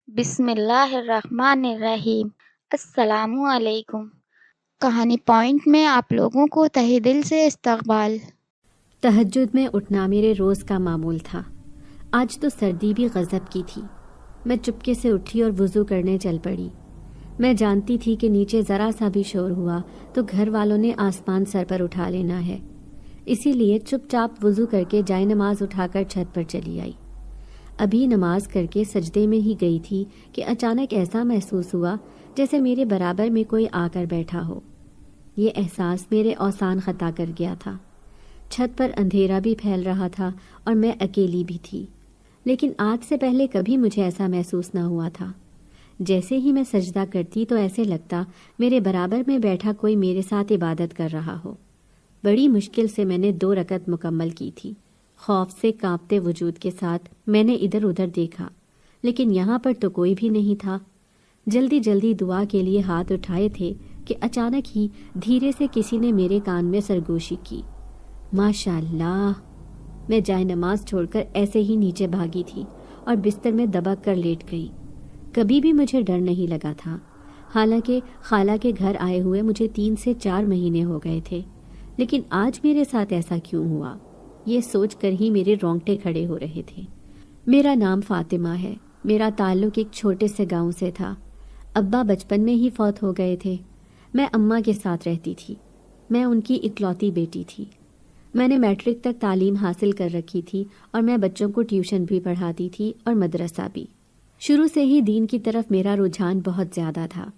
بسم اللہ الرحمن الرحیم۔ السلام علیکم۔ کہانی پوائنٹ میں آپ لوگوں کو تہہ دل سے استقبال۔ تہجد میں اٹھنا میرے روز کا معمول تھا۔ آج تو سردی بھی غضب کی تھی۔ میں چپکے سے اٹھی اور وضو کرنے چل پڑی۔ میں جانتی تھی کہ نیچے ذرا سا بھی شور ہوا تو گھر والوں نے آسمان سر پر اٹھا لینا ہے، اسی لیے چپ چاپ وضو کر کے جائے نماز اٹھا کر چھت پر چلی آئی۔ ابھی نماز کر کے سجدے میں ہی گئی تھی کہ اچانک ایسا محسوس ہوا جیسے میرے برابر میں کوئی آ کر بیٹھا ہو۔ یہ احساس میرے اوسان خطا کر گیا تھا۔ چھت پر اندھیرا بھی پھیل رہا تھا اور میں اکیلی بھی تھی، لیکن آج سے پہلے کبھی مجھے ایسا محسوس نہ ہوا تھا۔ جیسے ہی میں سجدہ کرتی تو ایسے لگتا میرے برابر میں بیٹھا کوئی میرے ساتھ عبادت کر رہا ہو۔ بڑی مشکل سے میں نے 2 رکعت مکمل کی تھی۔ خوف سے کانپتے وجود کے ساتھ میں نے ادھر ادھر دیکھا، لیکن یہاں پر تو کوئی بھی نہیں تھا۔ جلدی جلدی دعا کے لیے ہاتھ اٹھائے تھے کہ اچانک ہی دھیرے سے کسی نے میرے کان میں سرگوشی کی۔ ماشاء اللہ! میں جائے نماز چھوڑ کر ایسے ہی نیچے بھاگی تھی اور بستر میں دبک کر لیٹ گئی۔ کبھی بھی مجھے ڈر نہیں لگا تھا، حالانکہ خالہ کے گھر آئے ہوئے مجھے 3 سے 4 مہینے ہو گئے تھے، لیکن آج میرے ساتھ ایسا کیوں ہوا؟ یہ سوچ کر ہی میرے رونگٹے کھڑے ہو رہے تھے۔ میرا نام فاطمہ ہے۔ میرا تعلق ایک چھوٹے سے گاؤں سے تھا۔ ابا بچپن میں ہی فوت ہو گئے تھے۔ میں اماں کے ساتھ رہتی تھی۔ میں ان کی اکلوتی بیٹی تھی۔ میں نے میٹرک تک تعلیم حاصل کر رکھی تھی اور میں بچوں کو ٹیوشن بھی پڑھاتی تھی اور مدرسہ بھی۔ شروع سے ہی دین کی طرف میرا رجحان بہت زیادہ تھا۔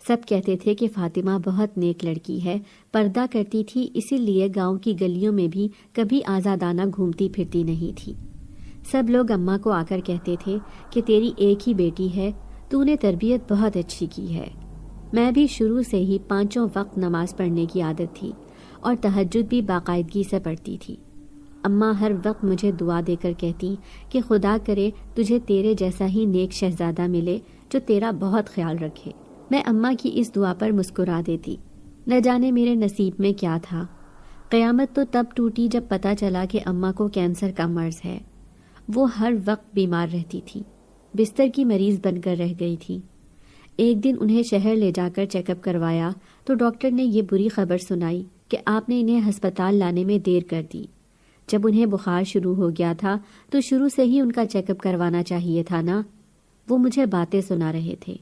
سب کہتے تھے کہ فاطمہ بہت نیک لڑکی ہے، پردہ کرتی تھی، اسی لیے گاؤں کی گلیوں میں بھی کبھی آزادانہ گھومتی پھرتی نہیں تھی۔ سب لوگ اماں کو آ کر کہتے تھے کہ تیری ایک ہی بیٹی ہے، تو نے تربیت بہت اچھی کی ہے۔ میں بھی شروع سے ہی 5 وقت نماز پڑھنے کی عادت تھی اور تہجد بھی باقاعدگی سے پڑھتی تھی۔ اماں ہر وقت مجھے دعا دے کر کہتی کہ خدا کرے تجھے تیرے جیسا ہی نیک شہزادہ ملے جو تیرا بہت خیال رکھے۔ میں اماں کی اس دعا پر مسکرا دیتی۔ نہ جانے میرے نصیب میں کیا تھا۔ قیامت تو تب ٹوٹی جب پتہ چلا کہ اماں کو کینسر کا مرض ہے۔ وہ ہر وقت بیمار رہتی تھی، بستر کی مریض بن کر رہ گئی تھی۔ ایک دن انہیں شہر لے جا کر چیک اپ کروایا تو ڈاکٹر نے یہ بری خبر سنائی کہ آپ نے انہیں ہسپتال لانے میں دیر کر دی۔ جب انہیں بخار شروع ہو گیا تھا تو شروع سے ہی ان کا چیک اپ کروانا چاہیے تھا نا۔ وہ مجھے باتیں سنا رہے تھے۔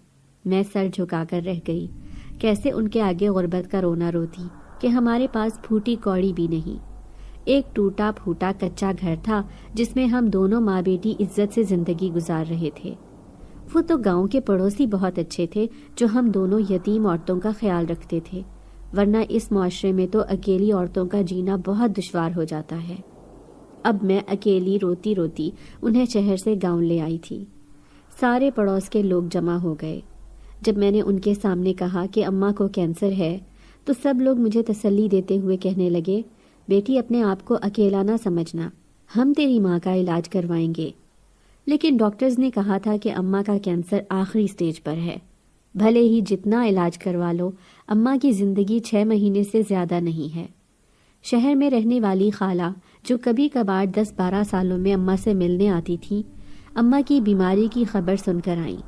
میں سر جھکا کر رہ گئی۔ کیسے ان کے آگے غربت کا رونا روتی کہ ہمارے پاس پھوٹی کوڑی بھی نہیں۔ ایک ٹوٹا پھوٹا کچا گھر تھا جس میں ہم دونوں ماں بیٹی عزت سے زندگی گزار رہے تھے۔ وہ تو گاؤں کے پڑوسی بہت اچھے تھے جو ہم دونوں یتیم عورتوں کا خیال رکھتے تھے، ورنہ اس معاشرے میں تو اکیلی عورتوں کا جینا بہت دشوار ہو جاتا ہے۔ اب میں اکیلی روتی روتی انہیں شہر سے گاؤں لے آئی تھی۔ سارے پڑوس کے لوگ جمع ہو گئے۔ جب میں نے ان کے سامنے کہا کہ اماں کو کینسر ہے تو سب لوگ مجھے تسلی دیتے ہوئے کہنے لگے، بیٹی اپنے آپ کو اکیلا نہ سمجھنا، ہم تیری ماں کا علاج کروائیں گے۔ لیکن ڈاکٹرز نے کہا تھا کہ اماں کا کینسر آخری سٹیج پر ہے، بھلے ہی جتنا علاج کروا لو، اماں کی زندگی 6 مہینے سے زیادہ نہیں ہے۔ شہر میں رہنے والی خالہ جو کبھی کبھار 10-12 سالوں میں اماں سے ملنے آتی تھی، اماں کی بیماری کی خبر سن کر آئیں،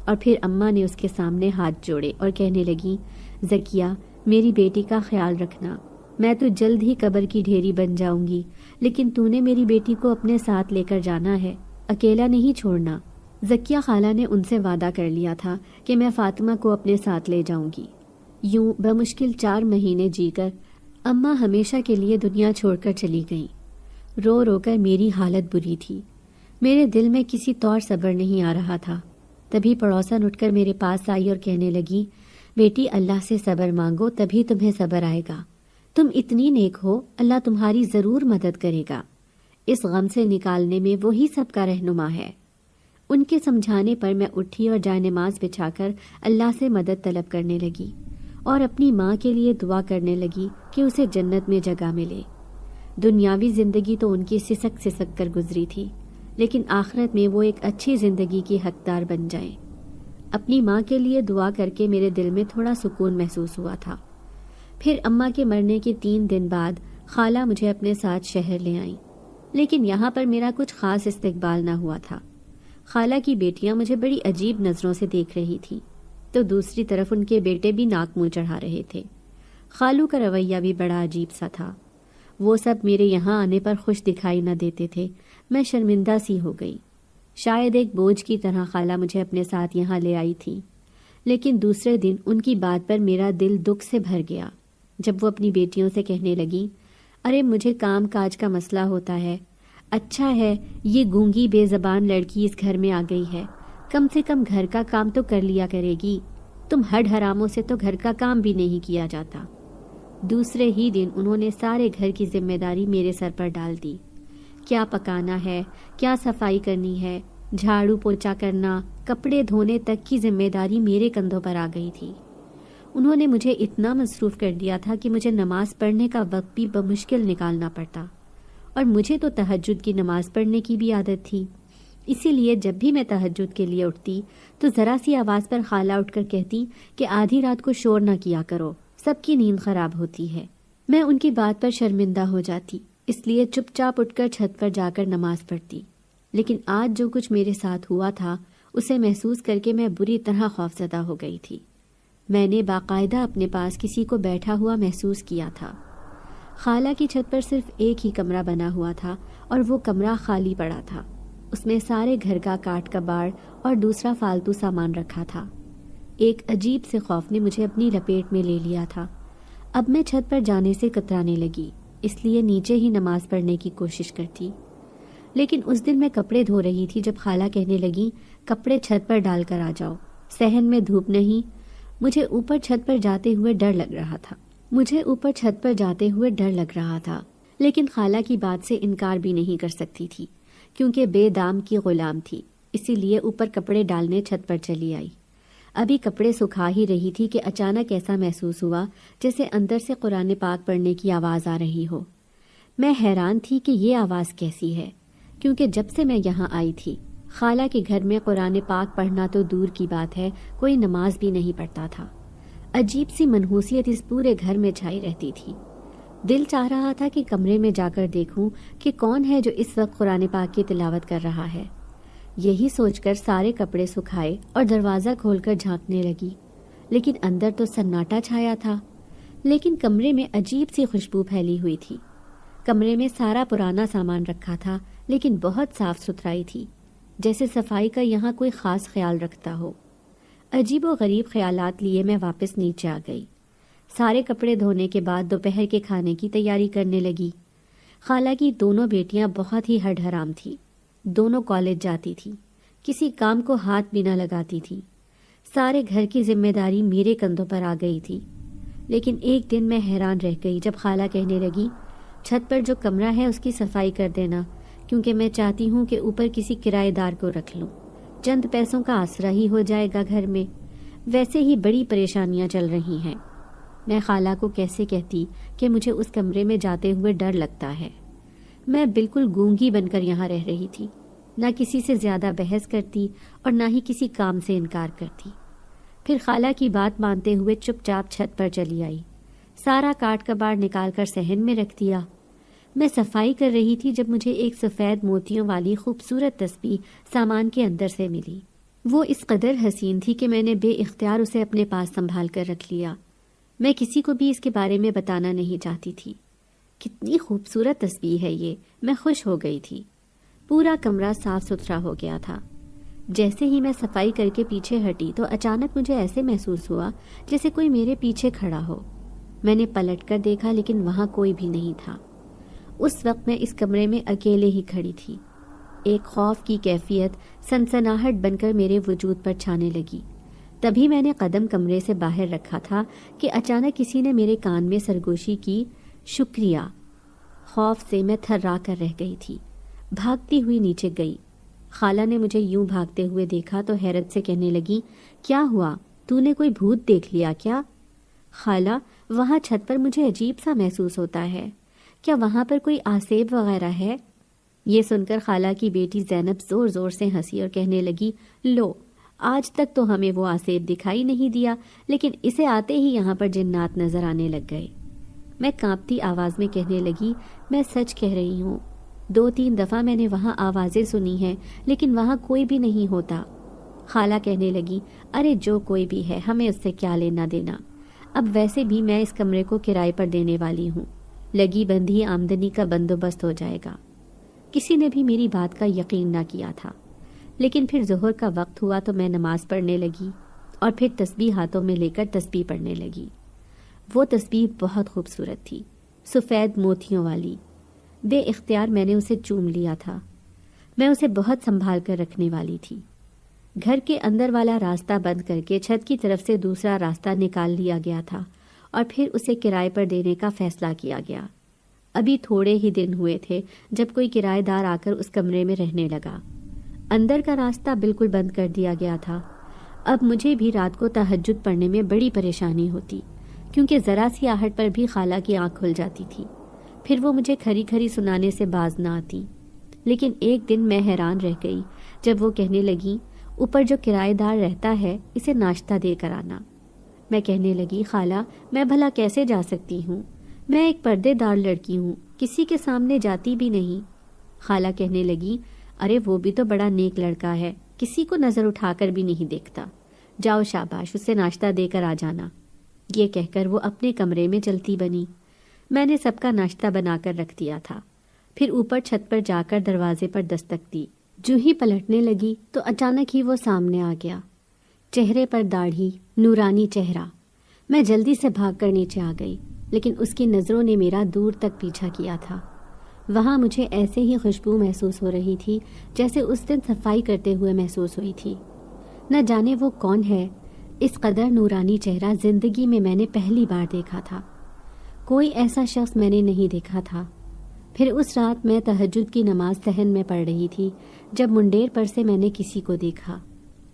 اور پھر اماں نے اس کے سامنے ہاتھ جوڑے اور کہنے لگی، زکیہ میری بیٹی کا خیال رکھنا، میں تو جلد ہی قبر کی ڈھیری بن جاؤں گی، لیکن تو نے میری بیٹی کو اپنے ساتھ لے کر جانا ہے، اکیلا نہیں چھوڑنا۔ زکیہ خالہ نے ان سے وعدہ کر لیا تھا کہ میں فاطمہ کو اپنے ساتھ لے جاؤں گی۔ یوں بمشکل 4 مہینے جی کر اماں ہمیشہ کے لیے دنیا چھوڑ کر چلی گئیں۔ رو رو کر میری حالت بری تھی۔ میرے دل میں کسی طور صبر نہیں آ رہا تھا۔ تبھی پڑوسن اٹھ کر میرے پاس آئی اور کہنے لگی، بیٹی اللہ سے صبر مانگو تبھی تمہیں صبر آئے گا، تم اتنی نیک ہو، اللہ تمہاری ضرور مدد کرے گا، اس غم سے نکالنے میں وہی سب کا رہنما ہے۔ ان کے سمجھانے پر میں اٹھی اور جائے نماز بچھا کر اللہ سے مدد طلب کرنے لگی اور اپنی ماں کے لیے دعا کرنے لگی کہ اسے جنت میں جگہ ملے۔ دنیاوی زندگی تو ان کی سسک سسک کر گزری تھی، لیکن آخرت میں وہ ایک اچھی زندگی کی حقدار بن جائیں۔ اپنی ماں کے لیے دعا کر کے میرے دل میں تھوڑا سکون محسوس ہوا تھا۔ پھر اماں کے مرنے کے 3 دن بعد خالہ مجھے اپنے ساتھ شہر لے آئیں، لیکن یہاں پر میرا کچھ خاص استقبال نہ ہوا تھا۔ خالہ کی بیٹیاں مجھے بڑی عجیب نظروں سے دیکھ رہی تھیں، تو دوسری طرف ان کے بیٹے بھی ناک منہ چڑھا رہے تھے۔ خالو کا رویہ بھی بڑا عجیب سا تھا۔ وہ سب میرے یہاں آنے پر خوش دکھائی نہ دیتے تھے۔ میں شرمندہ سی ہو گئی۔ شاید ایک بوجھ کی طرح خالہ مجھے اپنے ساتھ یہاں لے آئی تھی، لیکن دوسرے دن ان کی بات پر میرا دل دکھ سے بھر گیا جب وہ اپنی بیٹیوں سے کہنے لگی، ارے مجھے کام کاج کا مسئلہ ہوتا ہے، اچھا ہے یہ گونگی بے زبان لڑکی اس گھر میں آ گئی ہے، کم سے کم گھر کا کام تو کر لیا کرے گی، تم ہڈ حراموں سے تو گھر کا کام بھی نہیں کیا جاتا۔ دوسرے ہی دن انہوں نے سارے گھر کی ذمہ داری میرے سر پر ڈال دی۔ کیا پکانا ہے، کیا صفائی کرنی ہے، جھاڑو پوچھا کرنا، کپڑے دھونے تک کی ذمہ داری میرے کندھوں پر آ گئی تھی۔ انہوں نے مجھے اتنا مصروف کر دیا تھا کہ مجھے نماز پڑھنے کا وقت بھی بمشکل نکالنا پڑتا، اور مجھے تو تہجد کی نماز پڑھنے کی بھی عادت تھی۔ اسی لیے جب بھی میں تہجد کے لیے اٹھتی تو ذرا سی آواز پر خالہ اٹھ کر کہتی کہ آدھی رات کو شور نہ کیا کرو، سب کی نیند خراب ہوتی ہے۔ میں ان کی بات پر شرمندہ ہو جاتی، اس لیے چپ چاپ اٹھ کر چھت پر جا کر نماز پڑھتی۔ لیکن آج جو کچھ میرے ساتھ ہوا تھا اسے محسوس کر کے میں بری طرح خوفزدہ ہو گئی تھی۔ میں نے باقاعدہ اپنے پاس کسی کو بیٹھا ہوا محسوس کیا تھا۔ خالہ کی چھت پر صرف ایک ہی کمرہ بنا ہوا تھا اور وہ کمرہ خالی پڑا تھا۔ اس میں سارے گھر کا کاٹ کباڑ اور دوسرا فالتو سامان رکھا تھا۔ ایک عجیب سے خوف نے مجھے اپنی لپیٹ میں لے لیا تھا۔ اب میں چھت پر جانے سے کترانے لگی، اس لیے نیچے ہی نماز پڑھنے کی کوشش کرتی۔ لیکن اس دن میں کپڑے دھو رہی تھی جب خالہ کہنے لگی، کپڑے چھت پر ڈال کر آ جاؤ، صحن میں دھوپ نہیں۔ مجھے اوپر چھت پر جاتے ہوئے ڈر لگ رہا تھا، لیکن خالہ کی بات سے انکار بھی نہیں کر سکتی تھی کیونکہ بے دام کی غلام تھی، اسی لیے اوپر کپڑے ڈالنے چھت پر چلی آئی۔ ابھی کپڑے سکھا ہی رہی تھی کہ اچانک ایسا محسوس ہوا جیسے اندر سے قرآن پاک پڑھنے کی آواز آ رہی ہو۔ میں حیران تھی کہ یہ آواز کیسی ہے، کیونکہ جب سے میں یہاں آئی تھی خالہ کے گھر میں قرآن پاک پڑھنا تو دور کی بات ہے، کوئی نماز بھی نہیں پڑھتا تھا۔ عجیب سی منحوسیت اس پورے گھر میں چھائی رہتی تھی۔ دل چاہ رہا تھا کہ کمرے میں جا کر دیکھوں کہ کون ہے جو اس وقت قرآن پاک کی تلاوت کر رہا ہے۔ یہی سوچ کر سارے کپڑے سکھائے اور دروازہ کھول کر جھانکنے لگی، لیکن اندر تو سناٹا چھایا تھا، لیکن کمرے میں عجیب سی خوشبو پھیلی ہوئی تھی۔ کمرے میں سارا پرانا سامان رکھا تھا، لیکن بہت صاف ستھرائی تھی، جیسے صفائی کا یہاں کوئی خاص خیال رکھتا ہو۔ عجیب و غریب خیالات لیے میں واپس نیچے آ گئی۔ سارے کپڑے دھونے کے بعد دوپہر کے کھانے کی تیاری کرنے لگی۔ خالہ کی دونوں بیٹیاں بہت ہی ہڈ حرام تھی، دونوں کالج جاتی تھی، کسی کام کو ہاتھ بھی نہ لگاتی تھی۔ سارے گھر کی ذمہ داری میرے کندھوں پر آ گئی تھی۔ لیکن ایک دن میں حیران رہ گئی جب خالہ کہنے لگی، چھت پر جو کمرہ ہے اس کی صفائی کر دینا، کیونکہ میں چاہتی ہوں کہ اوپر کسی کرایہ دار کو رکھ لوں، چند پیسوں کا آسرا ہی ہو جائے گا گھر میں، ویسے ہی بڑی پریشانیاں چل رہی ہیں۔ میں خالہ کو کیسے کہتی کہ مجھے اس کمرے میں جاتے ہوئے ڈر لگتا ہے۔ میں بالکل گونگی بن کر یہاں رہ رہی تھی، نہ کسی سے زیادہ بحث کرتی اور نہ ہی کسی کام سے انکار کرتی۔ پھر خالہ کی بات مانتے ہوئے چپ چاپ چھت پر چلی آئی، سارا کاٹ کباڑ نکال کر صحن میں رکھ دیا۔ میں صفائی کر رہی تھی جب مجھے ایک سفید موتیوں والی خوبصورت تسبیح سامان کے اندر سے ملی۔ وہ اس قدر حسین تھی کہ میں نے بے اختیار اسے اپنے پاس سنبھال کر رکھ لیا۔ میں کسی کو بھی اس کے بارے میں بتانا نہیں چاہتی تھی۔ کتنی خوبصورت تسبیح ہے یہ، میں خوش ہو گئی تھی۔ پورا کمرہ صاف ستھرا ہو گیا تھا۔ جیسے ہی میں صفائی کر کے پیچھے ہٹی تو اچانک مجھے ایسے محسوس ہوا جیسے کوئی میرے پیچھے کھڑا ہو۔ میں نے پلٹ کر دیکھا لیکن وہاں کوئی بھی نہیں تھا۔ اس وقت میں اس کمرے میں اکیلے ہی کھڑی تھی۔ ایک خوف کی کیفیت سنسناہٹ بن کر میرے وجود پر چھانے لگی۔ تبھی میں نے قدم کمرے سے باہر رکھا تھا کہ اچانک کسی نے میرے کان میں سرگوشی کی، شکریہ۔ خوف سے میں تھرا کر رہ گئی تھی۔ بھاگتی ہوئی نیچے گئی۔ خالہ نے مجھے یوں بھاگتے ہوئے دیکھا تو حیرت سے کہنے لگی، کیا ہوا؟ تو نے کوئی بھوت دیکھ لیا کیا؟ خالہ، وہاں چھت پر مجھے عجیب سا محسوس ہوتا ہے، کیا وہاں پر کوئی آسیب وغیرہ ہے؟ یہ سن کر خالہ کی بیٹی زینب زور زور سے ہنسی اور کہنے لگی، لو، آج تک تو ہمیں وہ آسیب دکھائی نہیں دیا، لیکن اسے آتے ہی یہاں پر جنات نظر آنے لگ گئے۔ میں کانپتی آواز میں کہنے لگی، میں سچ کہہ رہی ہوں، 2-3 دفعہ میں نے وہاں آوازیں سنی ہیں لیکن وہاں کوئی بھی نہیں ہوتا۔ خالہ کہنے لگی، ارے جو کوئی بھی ہے ہمیں اس سے کیا لینا دینا، اب ویسے بھی میں اس کمرے کو کرائے پر دینے والی ہوں، لگی بندھی آمدنی کا بندوبست ہو جائے گا۔ کسی نے بھی میری بات کا یقین نہ کیا تھا، لیکن پھر ظہر کا وقت ہوا تو میں نماز پڑھنے لگی اور پھر تسبیح ہاتھوں میں لے کر تسبیح پڑھنے لگی۔ وہ تسبیح بہت خوبصورت تھی، سفید موتیوں والی۔ بے اختیار میں نے اسے چوم لیا تھا۔ میں اسے بہت سنبھال کر رکھنے والی تھی۔ گھر کے اندر والا راستہ بند کر کے چھت کی طرف سے دوسرا راستہ نکال لیا گیا تھا اور پھر اسے کرائے پر دینے کا فیصلہ کیا گیا۔ ابھی تھوڑے ہی دن ہوئے تھے جب کوئی کرایہ دار آ کر اس کمرے میں رہنے لگا۔ اندر کا راستہ بالکل بند کر دیا گیا تھا۔ اب مجھے بھی رات کو تہجد پڑھنے میں بڑی پریشانی ہوتی، کیونکہ ذرا سی آہٹ پر بھی خالہ کی آنکھ کھل جاتی تھی، پھر وہ مجھے کھری کھری سنانے سے باز نہ آتی۔ لیکن ایک دن میں حیران رہ گئی جب وہ کہنے لگی، اوپر جو کرایہ دار رہتا ہے اسے ناشتہ دے کر آنا۔ میں کہنے لگی، خالہ میں بھلا کیسے جا سکتی ہوں، میں ایک پردے دار لڑکی ہوں، کسی کے سامنے جاتی بھی نہیں۔ خالہ کہنے لگی، ارے وہ بھی تو بڑا نیک لڑکا ہے، کسی کو نظر اٹھا کر بھی نہیں دیکھتا، جاؤ شاباش اسے ناشتہ دے کر آ جانا۔ یہ کہہ کر وہ اپنے کمرے میں چلتی بنی۔ میں نے سب کا ناشتہ بنا کر رکھ دیا تھا، پھر اوپر چھت پر جا کر دروازے پر دستک دی۔ جو ہی پلٹنے لگی تو اچانک ہی وہ سامنے آ گیا، چہرے پر داڑھی، نورانی چہرہ۔ میں جلدی سے بھاگ کر نیچے آ گئی، لیکن اس کی نظروں نے میرا دور تک پیچھا کیا تھا۔ وہاں مجھے ایسے ہی خوشبو محسوس ہو رہی تھی جیسے اس دن صفائی کرتے ہوئے محسوس ہوئی تھی۔ نہ جانے وہ کون ہے، اس قدر نورانی چہرہ زندگی میں نے پہلی بار دیکھا تھا۔ کوئی ایسا شخص میں نے نہیں دیکھا تھا۔ پھر اس رات میں تہجد کی نماز صحن میں پڑھ رہی تھی جب منڈیر پر سے میں نے کسی کو دیکھا۔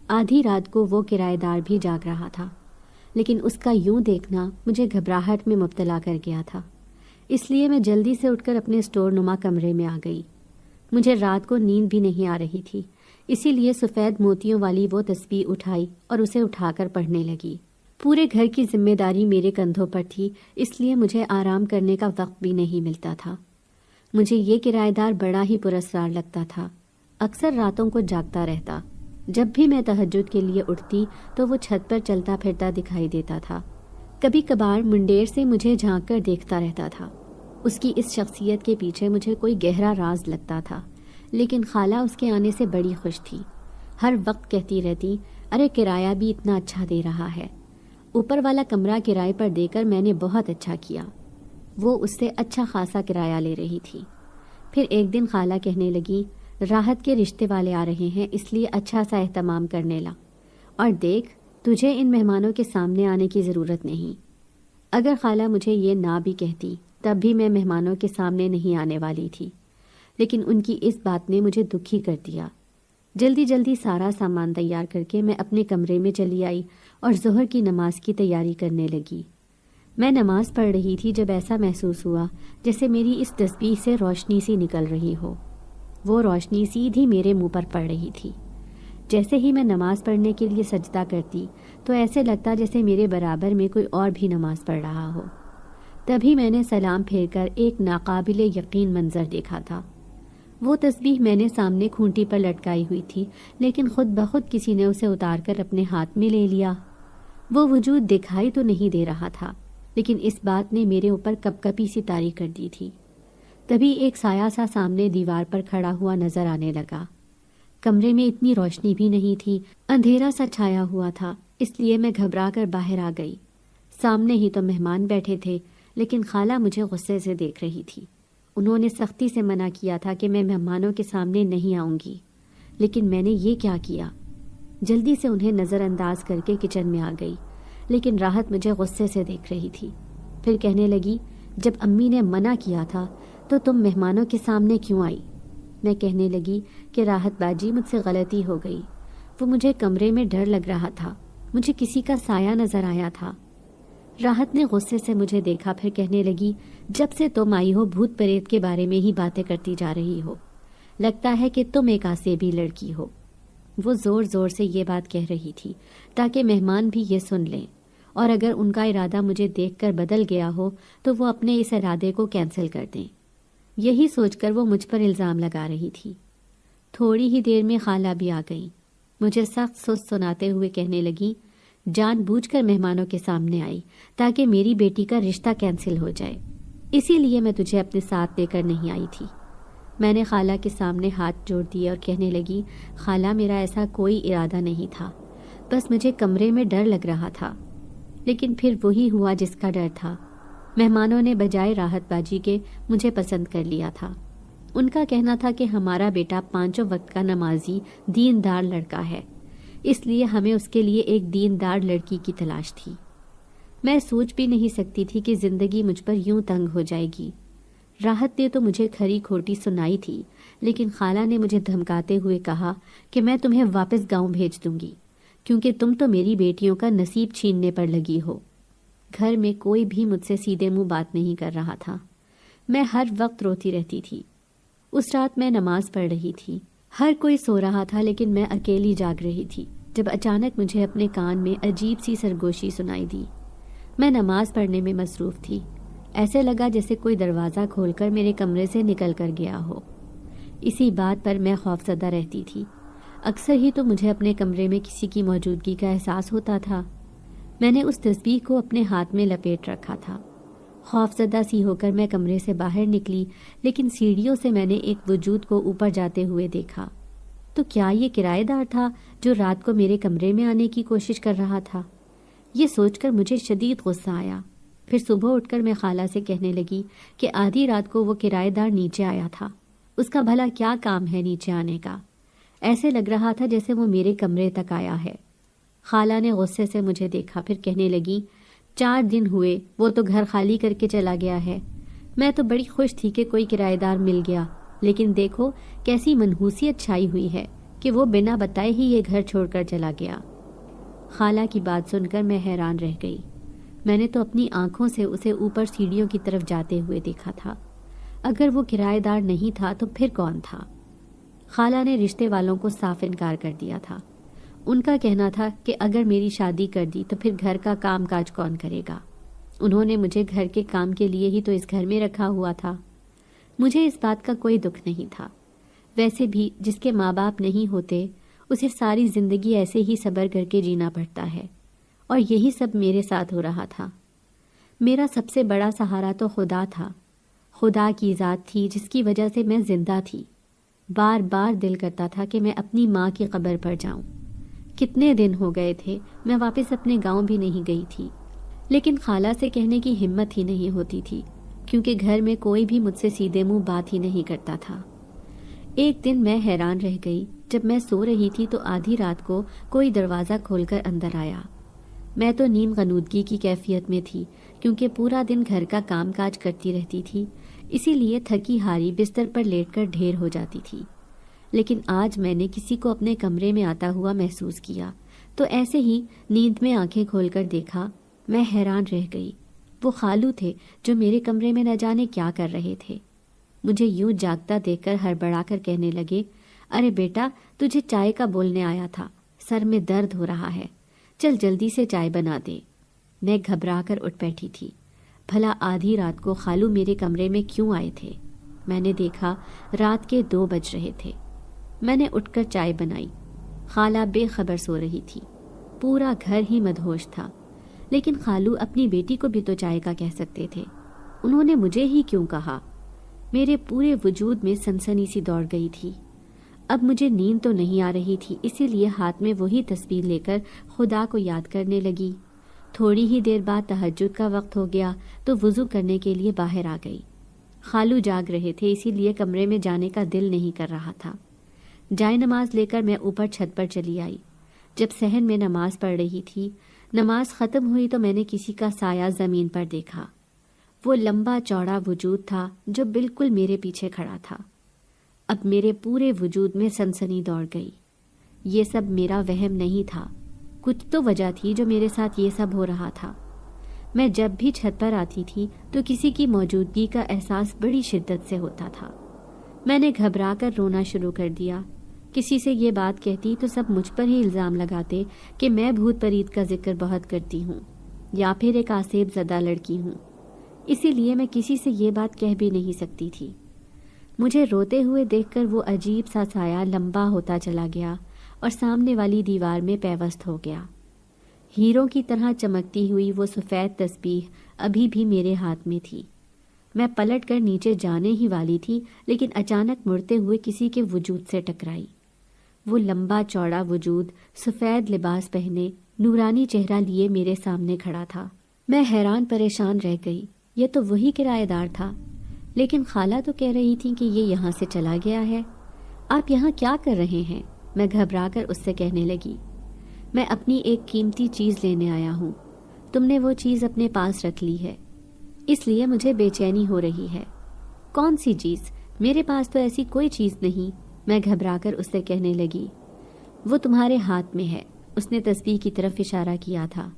آدھی رات کو وہ کرایہ دار بھی جاگ رہا تھا، لیکن اس کا یوں دیکھنا مجھے گھبراہٹ میں مبتلا کر گیا تھا، اس لیے میں جلدی سے اٹھ کر اپنے اسٹور نما کمرے میں آ گئی۔ مجھے رات کو نیند بھی نہیں آ رہی تھی، اسی لیے سفید موتیوں والی وہ تسبیح اٹھائی اور اسے اٹھا کر پڑھنے لگی۔ پورے گھر کی ذمہ داری میرے کندھوں پر تھی، اس لیے مجھے آرام کرنے کا وقت بھی نہیں ملتا تھا۔ مجھے یہ کرایہ دار بڑا ہی پراسرار لگتا تھا، اکثر راتوں کو جاگتا رہتا۔ جب بھی میں تہجد کے لیے اٹھتی تو وہ چھت پر چلتا پھرتا دکھائی دیتا تھا، کبھی کبھار منڈیر سے مجھے جھانک کر دیکھتا رہتا تھا۔ اس کی اس شخصیت کے پیچھے مجھے کوئی گہرا راز لگتا تھا، لیکن خالہ اس کے آنے سے بڑی خوش تھی۔ ہر وقت کہتی رہتی، ارے کرایہ بھی اتنا اچھا دے رہا ہے، اوپر والا کمرہ کرائے پر دے کر میں نے بہت اچھا کیا۔ وہ اس سے اچھا خاصا کرایہ لے رہی تھی۔ پھر ایک دن خالہ کہنے لگی، راحت کے رشتے والے آ رہے ہیں، اس لیے اچھا سا اہتمام کرنے لا، اور دیکھ تجھے ان مہمانوں کے سامنے آنے کی ضرورت نہیں۔ اگر خالہ مجھے یہ نہ بھی کہتی تب بھی میں مہمانوں کے سامنے نہیں آنے والی تھی، لیکن ان کی اس بات نے مجھے دکھی کر دیا۔ جلدی جلدی سارا سامان تیار کر کے میں اپنے کمرے میں چلی آئی اور ظہر کی نماز کی تیاری کرنے لگی۔ میں نماز پڑھ رہی تھی جب ایسا محسوس ہوا جیسے میری اس تسبیح سے روشنی سی نکل رہی ہو۔ وہ روشنی سیدھی میرے منہ پر پڑ رہی تھی۔ جیسے ہی میں نماز پڑھنے کے لیے سجدہ کرتی تو ایسے لگتا جیسے میرے برابر میں کوئی اور بھی نماز پڑھ رہا ہو۔ تبھی میں نے سلام پھیر کر ایک ناقابل یقین منظر دیکھا تھا۔ وہ تسبیح میں نے سامنے کھونٹی پر لٹکائی ہوئی تھی، لیکن خود بخود کسی نے اسے اتار کر اپنے ہاتھ میں لے لیا۔ وہ وجود دکھائی تو نہیں دے رہا تھا، لیکن اس بات نے میرے اوپر کپ کپی سی طاری کر دی تھی۔ تبھی ایک سایہ سا سامنے دیوار پر کھڑا ہوا نظر آنے لگا۔ کمرے میں اتنی روشنی بھی نہیں تھی، اندھیرا سا چھایا ہوا تھا، اس لیے میں گھبرا کر باہر آ گئی۔ سامنے ہی تو مہمان بیٹھے تھے، لیکن خالہ مجھے غصے سے دیکھ رہی تھی۔ انہوں نے سختی سے منع کیا تھا کہ میں مہمانوں کے سامنے نہیں آؤں گی، لیکن میں نے یہ کیا کیا؟ جلدی سے انہیں نظر انداز کر کے کچن میں آ گئی، لیکن راحت مجھے غصے سے دیکھ رہی تھی۔ پھر کہنے لگی، جب امی نے منع کیا تھا تو تم مہمانوں کے سامنے کیوں آئی؟ میں کہنے لگی کہ راحت باجی مجھ سے غلطی ہو گئی، وہ مجھے کمرے میں ڈر لگ رہا تھا، مجھے کسی کا سایہ نظر آیا تھا۔ راحت نے غصے سے مجھے دیکھا، پھر کہنے لگی، جب سے تم آئی ہو بھوت پریت کے بارے میں ہی باتیں کرتی جا رہی ہو، لگتا ہے کہ تم ایک آسیبی لڑکی ہو۔ وہ زور زور سے یہ بات کہہ رہی تھی تاکہ مہمان بھی یہ سن لیں، اور اگر ان کا ارادہ مجھے دیکھ کر بدل گیا ہو تو وہ اپنے اس ارادے کو کینسل کر دیں۔ یہی سوچ کر وہ مجھ پر الزام لگا رہی تھی۔ تھوڑی ہی دیر میں خالہ بھی آ گئی، مجھے سخت سست سناتے ہوئے کہنے لگی، جان بوجھ کر مہمانوں کے سامنے آئی تاکہ میری بیٹی کا رشتہ کینسل ہو جائے، اسی لیے میں تجھے اپنے ساتھ لے کر نہیں آئی تھی۔ میں نے خالہ کے سامنے ہاتھ جوڑ دیے اور کہنے لگی، خالہ میرا ایسا کوئی ارادہ نہیں تھا، بس مجھے کمرے میں ڈر لگ رہا تھا۔ لیکن پھر وہی ہوا جس کا ڈر تھا، مہمانوں نے بجائے راحت بازی کے مجھے پسند کر لیا تھا۔ ان کا کہنا تھا کہ ہمارا بیٹا 5 وقت کا نمازی دیندار لڑکا ہے، اس لیے ہمیں اس کے لیے ایک دیندار لڑکی کی تلاش تھی۔ میں سوچ بھی نہیں سکتی تھی کہ زندگی مجھ پر یوں تنگ ہو جائے گی۔ راحت نے تو مجھے کھری کھوٹی سنائی تھی، لیکن خالہ نے مجھے دھمکاتے ہوئے کہا کہ میں تمہیں واپس گاؤں بھیج دوں گی، کیونکہ تم تو میری بیٹیوں کا نصیب چھیننے پر لگی ہو۔ گھر میں کوئی بھی مجھ سے سیدھے منہ بات نہیں کر رہا تھا، میں ہر وقت روتی رہتی تھی۔ اس رات میں نماز پڑھ رہی تھی، ہر کوئی سو رہا تھا لیکن میں اکیلی جاگ رہی تھی، جب اچانک مجھے اپنے کان میں عجیب سی سرگوشی سنائی دی۔ میں نماز پڑھنے میں مصروف تھی، ایسے لگا جیسے کوئی دروازہ کھول کر میرے کمرے سے نکل کر گیا ہو۔ اسی بات پر میں خوفزدہ رہتی تھی، اکثر ہی تو مجھے اپنے کمرے میں کسی کی موجودگی کا احساس ہوتا تھا۔ میں نے اس تسبیح کو اپنے ہاتھ میں لپیٹ رکھا تھا۔ خوفزدہ سی ہو کر میں کمرے سے باہر نکلی، لیکن سیڑھیوں سے میں نے ایک وجود کو اوپر جاتے ہوئے دیکھا۔ تو کیا یہ کرایہ دار تھا جو رات کو میرے کمرے میں آنے کی کوشش کر رہا تھا؟ یہ سوچ کر مجھے شدید غصہ آیا۔ پھر صبح اٹھ کر میں خالہ سے کہنے لگی کہ آدھی رات کو وہ کرایہ دار نیچے آیا تھا، اس کا بھلا کیا کام ہے نیچے آنے کا؟ ایسے لگ رہا تھا جیسے وہ میرے کمرے تک آیا ہے۔ خالہ نے غصے سے مجھے دیکھا، پھر کہنے لگی، 4 دن ہوئے وہ تو گھر خالی کر کے چلا گیا ہے۔ میں تو بڑی خوش تھی کہ کوئی کرایہ دار مل گیا، لیکن دیکھو کیسی منحوسیت چھائی ہوئی ہے کہ وہ بنا بتائے ہی یہ گھر چھوڑ کر چلا گیا۔ خالہ کی بات سن کر میں حیران رہ گئی۔ میں نے تو اپنی آنکھوں سے اسے اوپر سیڑھیوں کی طرف جاتے ہوئے دیکھا تھا۔ اگر وہ کرایہ دار نہیں تھا تو پھر کون تھا؟ خالہ نے رشتے والوں کو صاف انکار کر دیا تھا۔ ان کا کہنا تھا کہ اگر میری شادی کر دی تو پھر گھر کا کام کاج کون کرے گا؟ انہوں نے مجھے گھر کے کام کے لیے ہی تو اس گھر میں رکھا ہوا تھا۔ مجھے اس بات کا کوئی دکھ نہیں تھا، ویسے بھی جس کے ماں باپ نہیں ہوتے اسے ساری زندگی ایسے ہی صبر کر کے جینا پڑتا ہے، اور یہی سب میرے ساتھ ہو رہا تھا۔ میرا سب سے بڑا سہارا تو خدا تھا، خدا کی ذات تھی جس کی وجہ سے میں زندہ تھی۔ بار بار دل کرتا تھا کہ میں اپنی ماں کی قبر پر جاؤں۔ کتنے دن ہو گئے تھے میں واپس اپنے گاؤں بھی نہیں گئی تھی، لیکن خالہ سے کہنے کی ہمت ہی نہیں ہوتی تھی، کیونکہ گھر میں کوئی بھی مجھ سے سیدھے منہ بات ہی نہیں کرتا تھا۔ ایک دن میں حیران رہ گئی، جب میں سو رہی تھی تو آدھی رات کو کوئی دروازہ کھول کر اندر آیا۔ میں تو نیم غنودگی کی کیفیت میں تھی، کیونکہ پورا دن گھر کا کام کاج کرتی رہتی تھی، اسی لیے تھکی ہاری بستر پر لیٹ کر ڈھیر ہو جاتی تھی۔ لیکن آج میں نے کسی کو اپنے کمرے میں آتا ہوا محسوس کیا، تو ایسے ہی نیند میں آنکھیں کھول کر دیکھا۔ میں حیران رہ گئی، وہ خالو تھے جو میرے کمرے میں نہ جانے کیا کر رہے تھے۔ مجھے یوں جاگتا دیکھ کر ہڑبڑا کر کہنے لگے، ارے بیٹا، تجھے چائے کا بولنے آیا تھا، سر میں درد ہو رہا ہے، چل جلدی سے چائے بنا دے۔ میں گھبرا کر اٹھ بیٹھی تھی، بھلا آدھی رات کو خالو میرے کمرے میں کیوں آئے تھے؟ میں نے دیکھا رات کے 2 بج رہے تھے۔ میں نے اٹھ کر چائے بنائی۔ خالہ بے خبر سو رہی تھی، پورا گھر ہی مدہوش تھا، لیکن خالو اپنی بیٹی کو بھی تو چائے کا کہہ سکتے تھے، انہوں نے مجھے ہی کیوں کہا؟ میرے پورے وجود میں سنسنی سی دوڑ گئی تھی۔ اب مجھے نیند تو نہیں آ رہی تھی، اسی لیے ہاتھ میں وہی تسبیح لے کر خدا کو یاد کرنے لگی۔ تھوڑی ہی دیر بعد تہجد کا وقت ہو گیا تو وضو کرنے کے لیے باہر آ گئی۔ خالو جاگ رہے تھے، اسی لیے کمرے میں جانے کا دل نہیں کر رہا تھا۔ جائے نماز لے کر میں اوپر چھت پر چلی آئی۔ جب صحن میں نماز پڑھ رہی تھی، نماز ختم ہوئی تو میں نے کسی کا سایہ زمین پر دیکھا۔ وہ لمبا چوڑا وجود تھا جو بالکل میرے پیچھے کھڑا تھا۔ اب میرے پورے وجود میں سنسنی دوڑ گئی۔ یہ سب میرا وہم نہیں تھا، کچھ تو وجہ تھی جو میرے ساتھ یہ سب ہو رہا تھا۔ میں جب بھی چھت پر آتی تھی تو کسی کی موجودگی کا احساس بڑی شدت سے ہوتا تھا۔ میں نے گھبرا کر رونا شروع کر دیا۔ کسی سے یہ بات کہتی تو سب مجھ پر ہی الزام لگاتے کہ میں بھوت پریت کا ذکر بہت کرتی ہوں یا پھر ایک آسیب زدہ لڑکی ہوں، اسی لیے میں کسی سے یہ بات کہہ بھی نہیں سکتی تھی۔ مجھے روتے ہوئے دیکھ کر وہ عجیب سا سایہ لمبا ہوتا چلا گیا اور سامنے والی دیوار میں پیوست ہو گیا۔ ہیروں کی طرح چمکتی ہوئی وہ سفید تسبیح ابھی بھی میرے ہاتھ میں تھی۔ میں پلٹ کر نیچے جانے ہی والی تھی، لیکن اچانک مڑتے ہوئے کسی کے وجود سے ٹکرائی۔ وہ لمبا چوڑا وجود سفید لباس پہنے نورانی چہرہ لیے میرے سامنے کھڑا تھا۔ میں حیران پریشان رہ گئی۔ یہ تو وہی کرایہ دار تھا، لیکن خالہ تو کہہ رہی تھی کہ یہ یہاں سے چلا گیا ہے۔ آپ یہاں کیا کر رہے ہیں؟ میں گھبرا کر اس سے کہنے لگی۔ میں اپنی ایک قیمتی چیز لینے آیا ہوں۔ تم نے وہ چیز اپنے پاس رکھ لی ہے، اس لیے مجھے بے چینی ہو رہی ہے۔ کون سی چیز؟ میرے پاس تو ایسی کوئی چیز نہیں، میں گھبرا کر اس سے کہنے لگی۔ وہ تمہارے ہاتھ میں ہے، اس نے تسبیح کی طرف اشارہ کیا تھا۔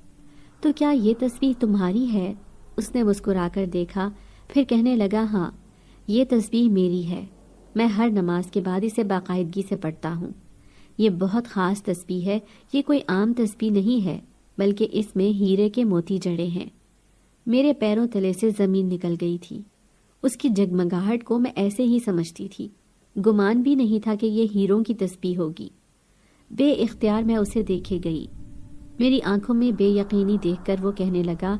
تو کیا یہ تسبیح تمہاری ہے؟ اس نے مسکرا کر دیکھا، پھر کہنے لگا، ہاں یہ تسبیح میری ہے، میں ہر نماز کے بعد اسے باقاعدگی سے پڑھتا ہوں۔ یہ بہت خاص تسبیح ہے، یہ کوئی عام تسبیح نہیں ہے، بلکہ اس میں ہیرے کے موتی جڑے ہیں۔ میرے پیروں تلے سے زمین نکل گئی تھی۔ اس کی جگمگاہٹ کو میں ایسے ہی سمجھتی تھی، گمان بھی نہیں تھا کہ یہ ہیروں کی تسبیح ہوگی۔ بے اختیار میں اسے دیکھے گئی۔ میری آنکھوں میں بے یقینی دیکھ کر وہ کہنے لگا،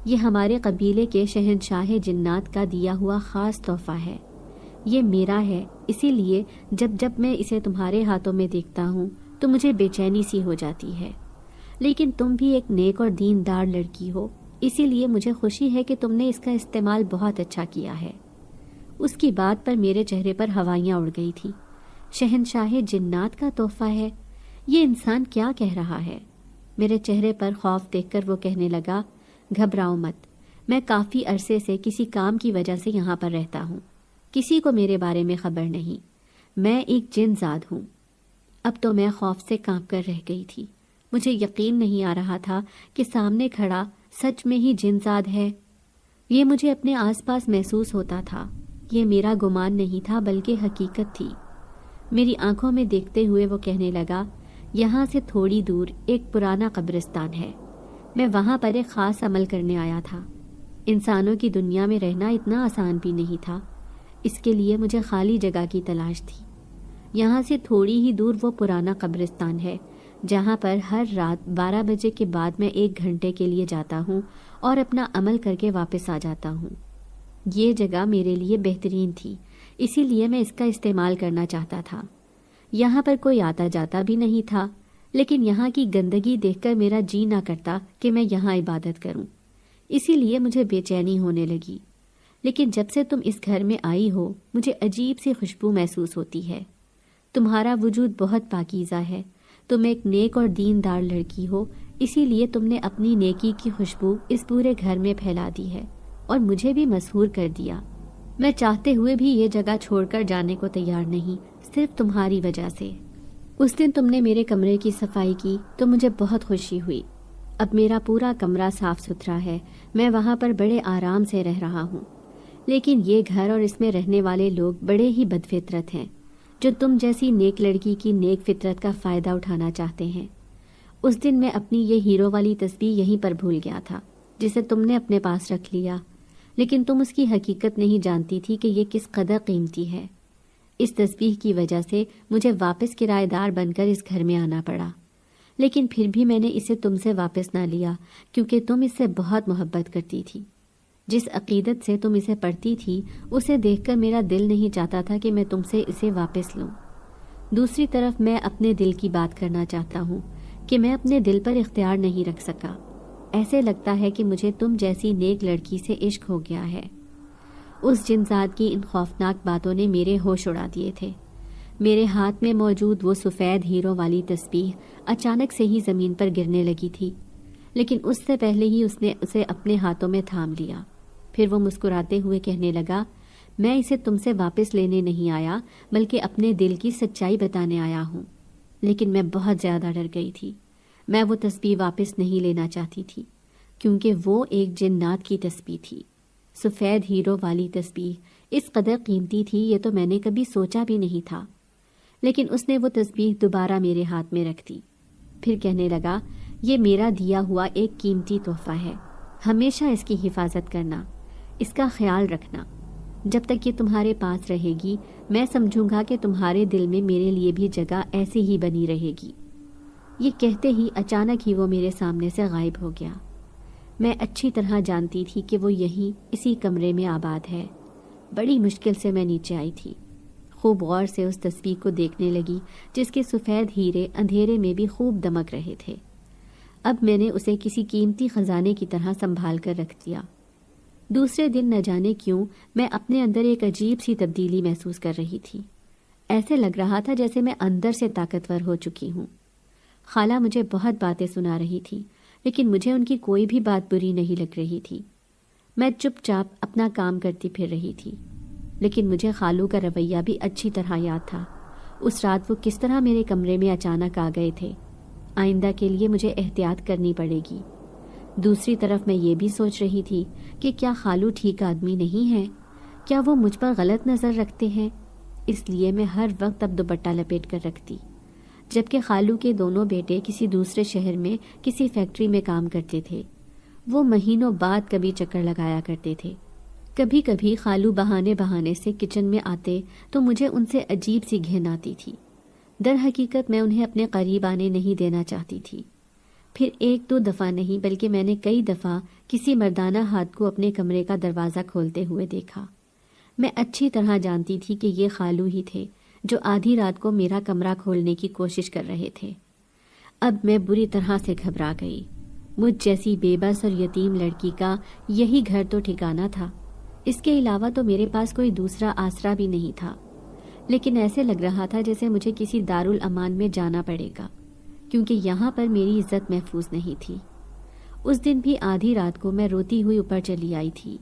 یہ ہمارے قبیلے کے شہنشاہ جنات کا دیا ہوا خاص تحفہ ہے، یہ میرا ہے، اسی لیے جب میں اسے تمہارے ہاتھوں میں دیکھتا ہوں تو مجھے بے چینی سی ہو جاتی ہے۔ لیکن تم بھی ایک نیک اور دیندار لڑکی ہو، اسی لیے مجھے خوشی ہے کہ تم نے اس کا استعمال بہت اچھا کیا ہے۔ اس کی بات پر میرے چہرے پر ہوائیاں اڑ گئی تھی۔ شہنشاہ جنات کا تحفہ ہے؟ یہ انسان کیا کہہ رہا ہے؟ میرے چہرے پر خوف دیکھ کر وہ کہنے لگا، گھبراؤ مت، میں کافی عرصے سے کسی کام کی وجہ سے یہاں پر رہتا ہوں، کسی کو میرے بارے میں خبر نہیں، میں ایک جن زاد ہوں۔ اب تو میں خوف سے کانپ کر رہ گئی تھی۔ مجھے یقین نہیں آ رہا تھا کہ سامنے کھڑا سچ میں ہی جن زاد ہے۔ یہ مجھے اپنے آس پاس محسوس ہوتا تھا، یہ میرا گمان نہیں تھا بلکہ حقیقت تھی۔ میری آنکھوں میں دیکھتے ہوئے وہ کہنے لگا، یہاں سے تھوڑی دور ایک پرانا قبرستان ہے، میں وہاں پر ایک خاص عمل کرنے آیا تھا۔ انسانوں کی دنیا میں رہنا اتنا آسان بھی نہیں تھا، اس کے لیے مجھے خالی جگہ کی تلاش تھی۔ یہاں سے تھوڑی ہی دور وہ پرانا قبرستان ہے جہاں پر ہر رات 12 بجے کے بعد میں 1 گھنٹے کے لیے جاتا ہوں اور اپنا عمل کر کے واپس آ جاتا ہوں۔ یہ جگہ میرے لیے بہترین تھی، اسی لیے میں اس کا استعمال کرنا چاہتا تھا۔ یہاں پر کوئی آتا جاتا بھی نہیں تھا، لیکن یہاں کی گندگی دیکھ کر میرا جی نہ کرتا کہ میں یہاں عبادت کروں، اسی لیے مجھے بے چینی ہونے لگی۔ لیکن جب سے تم اس گھر میں آئی ہو مجھے عجیب سی خوشبو محسوس ہوتی ہے۔ تمہارا وجود بہت پاکیزہ ہے، تم ایک نیک اور دیندار لڑکی ہو، اسی لیے تم نے اپنی نیکی کی خوشبو اس پورے گھر میں پھیلا دی ہے اور مجھے بھی مسحور کر دیا۔ میں چاہتے ہوئے بھی یہ جگہ چھوڑ کر جانے کو تیار نہیں، صرف تمہاری وجہ سے۔ اس دن تم نے میرے کمرے کی صفائی کی تو مجھے بہت خوشی ہوئی۔ اب میرا پورا کمرہ صاف ستھرا ہے، میں وہاں پر بڑے آرام سے رہ رہا ہوں۔ لیکن یہ گھر اور اس میں رہنے والے لوگ بڑے ہی بد فطرت ہیں، جو تم جیسی نیک لڑکی کی نیک فطرت کا فائدہ اٹھانا چاہتے ہیں۔ اس دن میں اپنی یہ ہیرو والی تسبیح یہیں پر بھول گیا تھا، جسے تم نے اپنے پاس رکھ لیا، لیکن تم اس کی حقیقت نہیں جانتی تھی کہ یہ کس قدر قیمتی ہے۔ اس تسبیح کی وجہ سے مجھے واپس کرایہ دار بن کر اس گھر میں آنا پڑا، لیکن پھر بھی میں نے اسے تم سے واپس نہ لیا کیونکہ تم اس سے بہت محبت کرتی تھی۔ جس عقیدت سے تم اسے پڑھتی تھی اسے دیکھ کر میرا دل نہیں چاہتا تھا کہ میں تم سے اسے واپس لوں۔ دوسری طرف میں اپنے دل کی بات کرنا چاہتا ہوں کہ میں اپنے دل پر اختیار نہیں رکھ سکا۔ ایسے لگتا ہے کہ مجھے تم جیسی نیک لڑکی سے عشق ہو گیا ہے۔ اس جنزاد کی ان خوفناک باتوں نے میرے ہوش اڑا دیے تھے۔ میرے ہاتھ میں موجود وہ سفید ہیروں والی تسبیح اچانک سے ہی زمین پر گرنے لگی تھی، لیکن اس سے پہلے ہی اس نے اسے اپنے ہاتھوں میں تھام لیا۔ پھر وہ مسکراتے ہوئے کہنے لگا، میں اسے تم سے واپس لینے نہیں آیا بلکہ اپنے دل کی سچائی بتانے آیا ہوں۔ لیکن میں بہت زیادہ ڈر گئی تھی۔ میں وہ تسبیح واپس نہیں لینا چاہتی تھی کیونکہ وہ ایک جنات کی تسبیح تھی۔ سفید ہیرو والی تسبیح اس قدر قیمتی تھی یہ تو میں نے کبھی سوچا بھی نہیں تھا۔ لیکن اس نے وہ تسبیح دوبارہ میرے ہاتھ میں رکھ دی، پھر کہنے لگا، یہ میرا دیا ہوا ایک قیمتی تحفہ ہے، ہمیشہ اس کی حفاظت کرنا، اس کا خیال رکھنا۔ جب تک یہ تمہارے پاس رہے گی میں سمجھوں گا کہ تمہارے دل میں میرے لیے بھی جگہ ایسے ہی بنی رہے گی۔ یہ کہتے ہی اچانک ہی وہ میرے سامنے سے غائب ہو گیا۔ میں اچھی طرح جانتی تھی کہ وہ یہیں اسی کمرے میں آباد ہے۔ بڑی مشکل سے میں نیچے آئی تھی، خوب غور سے اس تصویر کو دیکھنے لگی جس کے سفید ہیرے اندھیرے میں بھی خوب دمک رہے تھے۔ اب میں نے اسے کسی قیمتی خزانے کی طرح سنبھال کر رکھ دیا۔ دوسرے دن نہ جانے کیوں میں اپنے اندر ایک عجیب سی تبدیلی محسوس کر رہی تھی۔ ایسے لگ رہا تھا جیسے میں اندر سے طاقتور ہو چکی ہوں۔ خالہ مجھے بہت باتیں سنا رہی تھی، لیکن مجھے ان کی کوئی بھی بات بری نہیں لگ رہی تھی۔ میں چپ چاپ اپنا کام کرتی پھر رہی تھی، لیکن مجھے خالو کا رویہ بھی اچھی طرح یاد تھا۔ اس رات وہ کس طرح میرے کمرے میں اچانک آ گئے تھے۔ آئندہ کے لیے مجھے احتیاط کرنی پڑے گی۔ دوسری طرف میں یہ بھی سوچ رہی تھی کہ کیا خالو ٹھیک آدمی نہیں ہے؟ کیا وہ مجھ پر غلط نظر رکھتے ہیں؟ اس لیے میں ہر وقت اب دوپٹہ لپیٹ کر رکھتی، جبکہ خالو کے دونوں بیٹے کسی دوسرے شہر میں کسی فیکٹری میں کام کرتے تھے۔ وہ مہینوں بعد کبھی چکر لگایا کرتے تھے۔ کبھی کبھی خالو بہانے سے کچن میں آتے تو مجھے ان سے عجیب سی گھن آتی تھی۔ در حقیقت میں انہیں اپنے قریب آنے نہیں دینا چاہتی تھی۔ پھر ایک دو دفعہ نہیں بلکہ میں نے کئی دفعہ کسی مردانہ ہاتھ کو اپنے کمرے کا دروازہ کھولتے ہوئے دیکھا۔ میں اچھی طرح جانتی تھی کہ یہ خالو ہی تھے جو آدھی رات کو میرا کمرہ کھولنے کی کوشش کر رہے تھے۔ اب میں بری طرح سے گھبرا گئی۔ مجھ جیسی بے بس اور یتیم لڑکی کا یہی گھر تو ٹھکانہ تھا، اس کے علاوہ تو میرے پاس کوئی دوسرا آسرا بھی نہیں تھا۔ لیکن ایسے لگ رہا تھا جیسے مجھے کسی دارالامان میں جانا پڑے گا، کیونکہ یہاں پر میری عزت محفوظ نہیں تھی۔ اس دن بھی آدھی رات کو میں روتی ہوئی اوپر چلی آئی تھی۔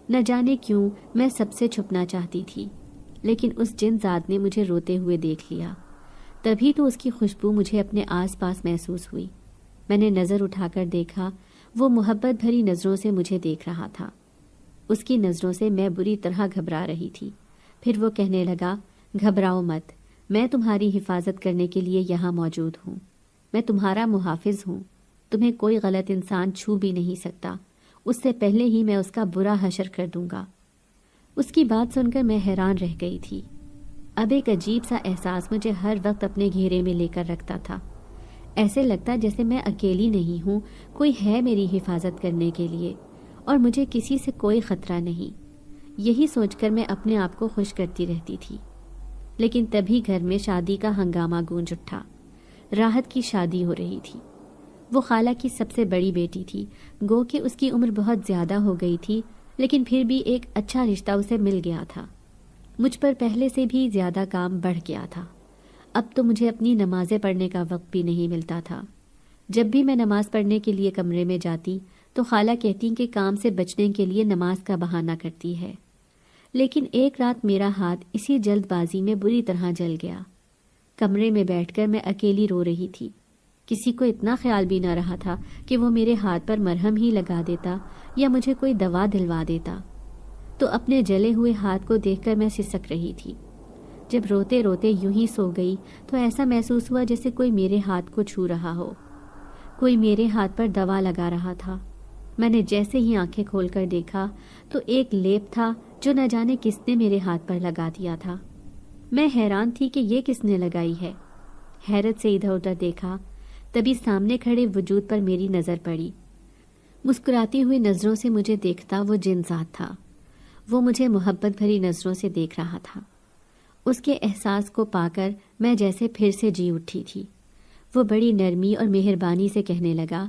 نہ جانے کیوں میں سب سے چھپنا چاہتی تھی، لیکن اس جن ذات نے مجھے روتے ہوئے دیکھ لیا۔ تبھی تو اس کی خوشبو مجھے اپنے آس پاس محسوس ہوئی۔ میں نے نظر اٹھا کر دیکھا، وہ محبت بھری نظروں سے مجھے دیکھ رہا تھا۔ اس کی نظروں سے میں بری طرح گھبرا رہی تھی۔ پھر وہ کہنے لگا، گھبراؤ مت، میں تمہاری حفاظت کرنے کے لیے یہاں موجود ہوں۔ میں تمہارا محافظ ہوں، تمہیں کوئی غلط انسان چھو بھی نہیں سکتا، اس سے پہلے ہی میں اس کا برا حشر کر دوں گا۔ اس کی بات سن کر میں حیران رہ گئی تھی۔ اب ایک عجیب سا احساس مجھے ہر وقت اپنے گھیرے میں لے کر رکھتا تھا۔ ایسے لگتا جیسے میں اکیلی نہیں ہوں، کوئی ہے میری حفاظت کرنے کے لیے، اور مجھے کسی سے کوئی خطرہ نہیں۔ یہی سوچ کر میں اپنے آپ کو خوش کرتی رہتی تھی۔ لیکن تبھی گھر میں شادی کا ہنگامہ گونج اٹھا۔ راحت کی شادی ہو رہی تھی۔ وہ خالہ کی سب سے بڑی بیٹی تھی، گو کہ اس کی عمر بہت زیادہ ہو گئی تھی، لیکن پھر بھی ایک اچھا رشتہ اسے مل گیا تھا۔ مجھ پر پہلے سے بھی زیادہ کام بڑھ گیا تھا۔ اب تو مجھے اپنی نمازیں پڑھنے کا وقت بھی نہیں ملتا تھا۔ جب بھی میں نماز پڑھنے کے لیے کمرے میں جاتی تو خالہ کہتی کہ کام سے بچنے کے لیے نماز کا بہانہ کرتی ہے۔ لیکن ایک رات میرا ہاتھ اسی جلد بازی میں بری طرح جل گیا۔ کمرے میں بیٹھ کر میں اکیلی رو رہی تھی۔ کسی کو اتنا خیال بھی نہ رہا تھا کہ وہ میرے ہاتھ پر مرہم ہی لگا دیتا یا مجھے کوئی دوا دلوا دیتا۔ تو اپنے جلے ہوئے ہاتھ کو دیکھ کر میں سسک رہی تھی۔ جب روتے روتے یوں ہی سو گئی تو ایسا محسوس ہوا جیسے کوئی میرے ہاتھ کو چھو رہا ہو، کوئی میرے ہاتھ پر دوا لگا رہا تھا۔ میں نے جیسے ہی آنکھیں کھول کر دیکھا تو ایک لیپ تھا جو نہ جانے کس نے میرے ہاتھ پر لگا دیا تھا۔ میں حیران تھی کہ یہ کس نے لگائی ہے۔ حیرت سے ادھر ادھر دیکھا، تبھی سامنے کھڑے وجود پر میری نظر پڑی۔ مسکراتی ہوئی نظروں سے مجھے دیکھتا وہ جن ذات تھا۔ وہ مجھے محبت بھری نظروں سے دیکھ رہا تھا۔ اس کے احساس کو پا کر میں جیسے پھر سے جی اٹھی تھی۔ وہ بڑی نرمی اور مہربانی سے کہنے لگا،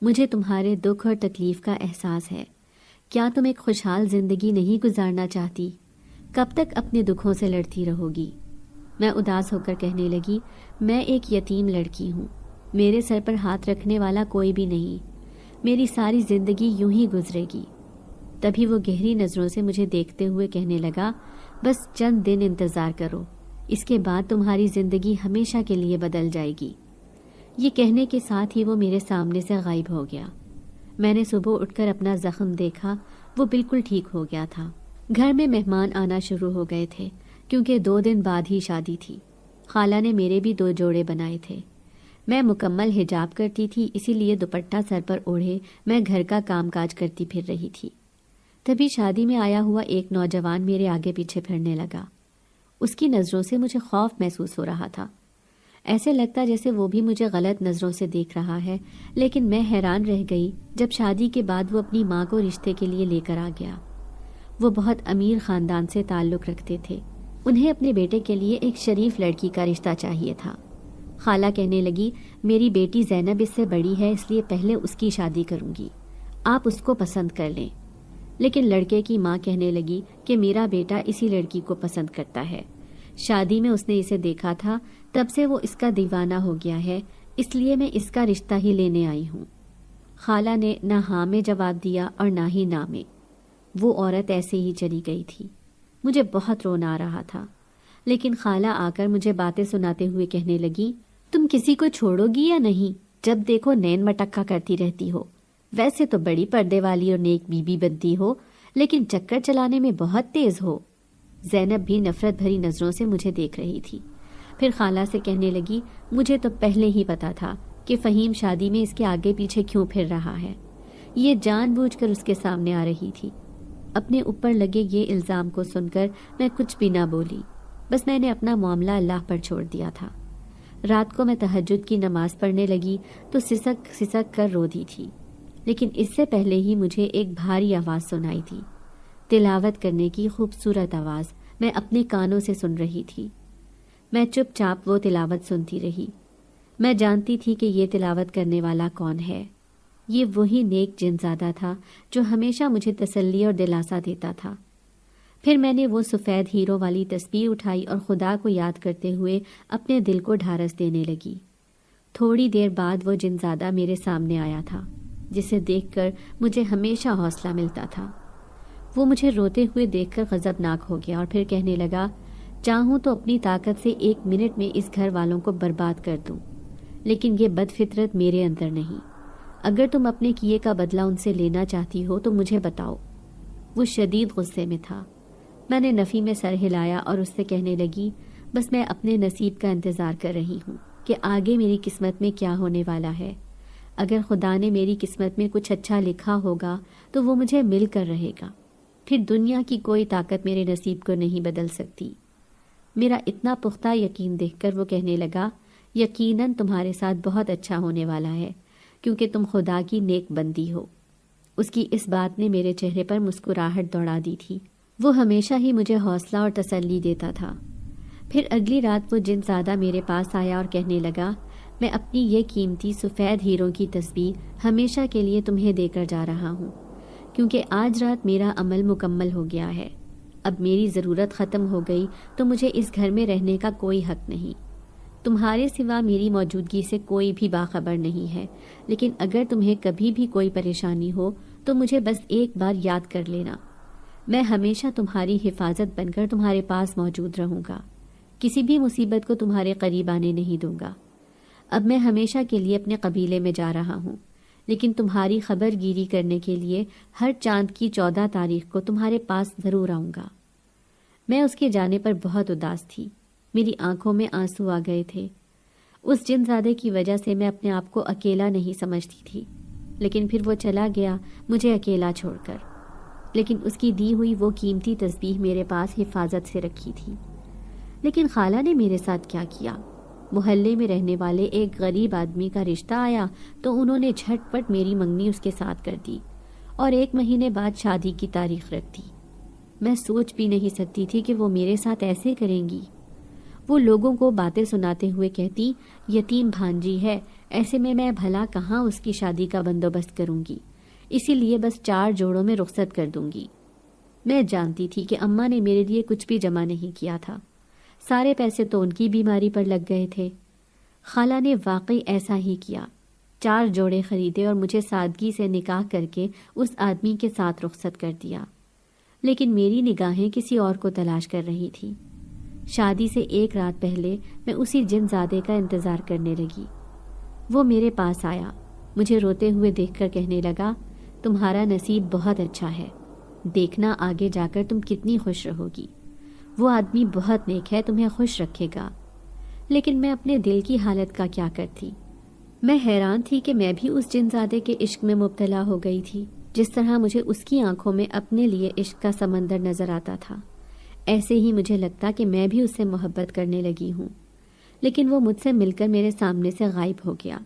مجھے تمہارے دکھ اور تکلیف کا احساس ہے۔ کیا تم ایک خوشحال زندگی نہیں گزارنا چاہتی؟ کب تک اپنے دکھوں سے لڑتی رہو گی؟ میں اداس ہو کر کہنے لگی، میں ایک یتیم لڑکی ہوں، میرے سر پر ہاتھ رکھنے والا کوئی بھی نہیں، میری ساری زندگی یوں ہی گزرے گی۔ تبھی وہ گہری نظروں سے مجھے دیکھتے ہوئے کہنے لگا، بس چند دن انتظار کرو، اس کے بعد تمہاری زندگی ہمیشہ کے لیے بدل جائے گی۔ یہ کہنے کے ساتھ ہی وہ میرے سامنے سے غائب ہو گیا۔ میں نے صبح اٹھ کر اپنا زخم دیکھا، وہ بالکل ٹھیک ہو گیا تھا۔ گھر میں مہمان آنا شروع ہو گئے تھے، کیونکہ 2 دن بعد ہی شادی تھی۔ خالہ نے میرے بھی 2 جوڑے بنائے تھے۔ میں مکمل حجاب کرتی تھی، اسی لیے دوپٹہ سر پر اوڑھے میں گھر کا کام کاج کرتی پھر رہی تھی۔ تبھی شادی میں آیا ہوا ایک نوجوان میرے آگے پیچھے پھرنے لگا۔ اس کی نظروں سے مجھے خوف محسوس ہو رہا تھا، ایسے لگتا جیسے وہ بھی مجھے غلط نظروں سے دیکھ رہا ہے۔ لیکن میں حیران رہ گئی جب شادی کے بعد وہ اپنی ماں کو رشتے کے لیے لے کر آ گیا۔ وہ بہت امیر خاندان سے تعلق رکھتے تھے، انہیں اپنے بیٹے کے لیے ایک شریف لڑکی کا رشتہ چاہیے تھا۔ خالہ کہنے لگی، میری بیٹی زینب اس سے بڑی ہے، اس لیے پہلے اس کی شادی کروں گی، آپ اس کو پسند کر لیں۔ لیکن لڑکے کی ماں کہنے لگی کہ میرا بیٹا اسی لڑکی کو پسند کرتا ہے، شادی میں اس نے اسے دیکھا تھا، تب سے وہ اس کا دیوانہ ہو گیا ہے، اس لیے میں اس کا رشتہ ہی لینے آئی ہوں۔ خالہ نے نہ ہاں میں جواب دیا اور نہ ہی نہ میں۔ وہ عورت ایسے ہی چلی گئی تھی۔ مجھے بہت رونا آ رہا تھا، لیکن خالہ آ کر مجھے باتیں سناتے ہوئے کہنے لگی، تم کسی کو چھوڑو گی یا نہیں؟ جب دیکھو نین مٹکا کرتی رہتی ہو، ویسے تو بڑی پردے والی اور نیک بیوی بنتی ہو، لیکن چکر چلانے میں بہت تیز ہو۔ زینب بھی نفرت بھری نظروں سے مجھے دیکھ رہی تھی۔ پھر خالہ سے کہنے لگی، مجھے تو پہلے ہی پتا تھا کہ فہیم شادی میں اس کے آگے پیچھے کیوں پھر رہا ہے، یہ جان بوجھ کر اس کے سامنے آ رہی تھی۔ اپنے اوپر لگے یہ الزام کو سن کر میں کچھ بھی نہ بولی، بس میں نے اپنا معاملہ اللہ پر چھوڑ دیا تھا۔ رات کو میں تہجد کی نماز پڑھنے لگی تو سسک سسک کر رو دی تھی، لیکن اس سے پہلے ہی مجھے ایک بھاری آواز سنائی تھی، تلاوت کرنے کی خوبصورت آواز میں اپنے کانوں سے سن رہی تھی۔ میں چپ چاپ وہ تلاوت سنتی رہی۔ میں جانتی تھی کہ یہ تلاوت کرنے والا کون ہے، یہ وہی نیک جنزادہ تھا جو ہمیشہ مجھے تسلی اور دلاسا دیتا تھا۔ پھر میں نے وہ سفید ہیروں والی تسبیح اٹھائی اور خدا کو یاد کرتے ہوئے اپنے دل کو ڈھارس دینے لگی۔ تھوڑی دیر بعد وہ جنزادہ میرے سامنے آیا تھا، جسے دیکھ کر مجھے ہمیشہ حوصلہ ملتا تھا۔ وہ مجھے روتے ہوئے دیکھ کر غضبناک ہو گیا اور پھر کہنے لگا، چاہوں تو اپنی طاقت سے 1 منٹ میں اس گھر والوں کو برباد کر دوں، لیکن یہ بد فطرت میرے اندر نہیں۔ اگر تم اپنے کیے کا بدلہ ان سے لینا چاہتی ہو تو مجھے بتاؤ۔ وہ شدید غصے میں تھا۔ میں نے نفی میں سر ہلایا اور اس سے کہنے لگی، بس میں اپنے نصیب کا انتظار کر رہی ہوں کہ آگے میری قسمت میں کیا ہونے والا ہے۔ اگر خدا نے میری قسمت میں کچھ اچھا لکھا ہوگا تو وہ مجھے مل کر رہے گا، پھر دنیا کی کوئی طاقت میرے نصیب کو نہیں بدل سکتی۔ میرا اتنا پختہ یقین دیکھ کر وہ کہنے لگا، یقیناً تمہارے ساتھ بہت اچھا ہونے والا ہے، کیونکہ تم خدا کی نیک بندی ہو۔ اس کی اس بات نے میرے چہرے پر مسکراہٹ دوڑا دی تھی۔ وہ ہمیشہ ہی مجھے حوصلہ اور تسلی دیتا تھا۔ پھر اگلی رات وہ جنزادہ میرے پاس آیا اور کہنے لگا، میں اپنی یہ قیمتی سفید ہیروں کی تسبیح ہمیشہ کے لیے تمہیں دے کر جا رہا ہوں، کیونکہ آج رات میرا عمل مکمل ہو گیا ہے۔ اب میری ضرورت ختم ہو گئی تو مجھے اس گھر میں رہنے کا کوئی حق نہیں۔ تمہارے سوا میری موجودگی سے کوئی بھی باخبر نہیں ہے، لیکن اگر تمہیں کبھی بھی کوئی پریشانی ہو تو مجھے بس ایک بار یاد کر لینا۔ میں ہمیشہ تمہاری حفاظت بن کر تمہارے پاس موجود رہوں گا، کسی بھی مصیبت کو تمہارے قریب آنے نہیں دوں گا۔ اب میں ہمیشہ کے لیے اپنے قبیلے میں جا رہا ہوں، لیکن تمہاری خبر گیری کرنے کے لیے ہر چاند کی 14 تاریخ کو تمہارے پاس ضرور آؤں گا۔ میں اس کے جانے پر بہت اداس تھی، میری آنکھوں میں آنسو آ گئے تھے۔ اس جنزادے کی وجہ سے میں اپنے آپ کو اکیلا نہیں سمجھتی تھی، لیکن پھر وہ چلا گیا مجھے اکیلا چھوڑ کر۔ لیکن اس کی دی ہوئی وہ قیمتی تسبیح میرے پاس حفاظت سے رکھی تھی۔ لیکن خالہ نے میرے ساتھ کیا کیا؟ محلے میں رہنے والے ایک غریب آدمی کا رشتہ آیا تو انہوں نے جھٹ پٹ میری منگنی اس کے ساتھ کر دی اور 1 مہینے بعد شادی کی تاریخ رکھ دی۔ میں سوچ بھی نہیں سکتی تھی کہ وہ میرے ساتھ ایسے کریں گی۔ وہ لوگوں کو باتیں سناتے ہوئے کہتی، یتیم بھانجی ہے، ایسے میں بھلا کہاں اس کی شادی کا بندوبست کروں گی، اسی لیے بس 4 جوڑوں میں رخصت کر دوں گی۔ میں جانتی تھی کہ اماں نے میرے لیے کچھ بھی جمع نہیں کیا تھا، سارے پیسے تو ان کی بیماری پر لگ گئے تھے۔ خالہ نے واقعی ایسا ہی کیا، 4 جوڑے خریدے اور مجھے سادگی سے نکاح کر کے اس آدمی کے ساتھ رخصت کر دیا۔ لیکن میری نگاہیں کسی اور کو تلاش کر رہی تھی۔ شادی سے 1 رات پہلے میں اسی جنزادے کا انتظار کرنے لگی۔ وہ میرے پاس آیا، مجھے روتے ہوئے دیکھ کر کہنے لگا، تمہارا نصیب بہت اچھا ہے، دیکھنا آگے جا کر تم کتنی خوش رہو گی۔ وہ آدمی بہت نیک ہے، تمہیں خوش رکھے گا۔ لیکن میں اپنے دل کی حالت کا کیا کرتی؟ میں حیران تھی کہ میں بھی اس جنزادے کے عشق میں مبتلا ہو گئی تھی۔ جس طرح مجھے اس کی آنکھوں میں اپنے لیے عشق کا سمندر نظر آتا تھا، ایسے ہی مجھے لگتا کہ میں بھی اس سے محبت کرنے لگی ہوں، لیکن وہ مجھ سے مل کر میرے سامنے سے غائب ہو گیا۔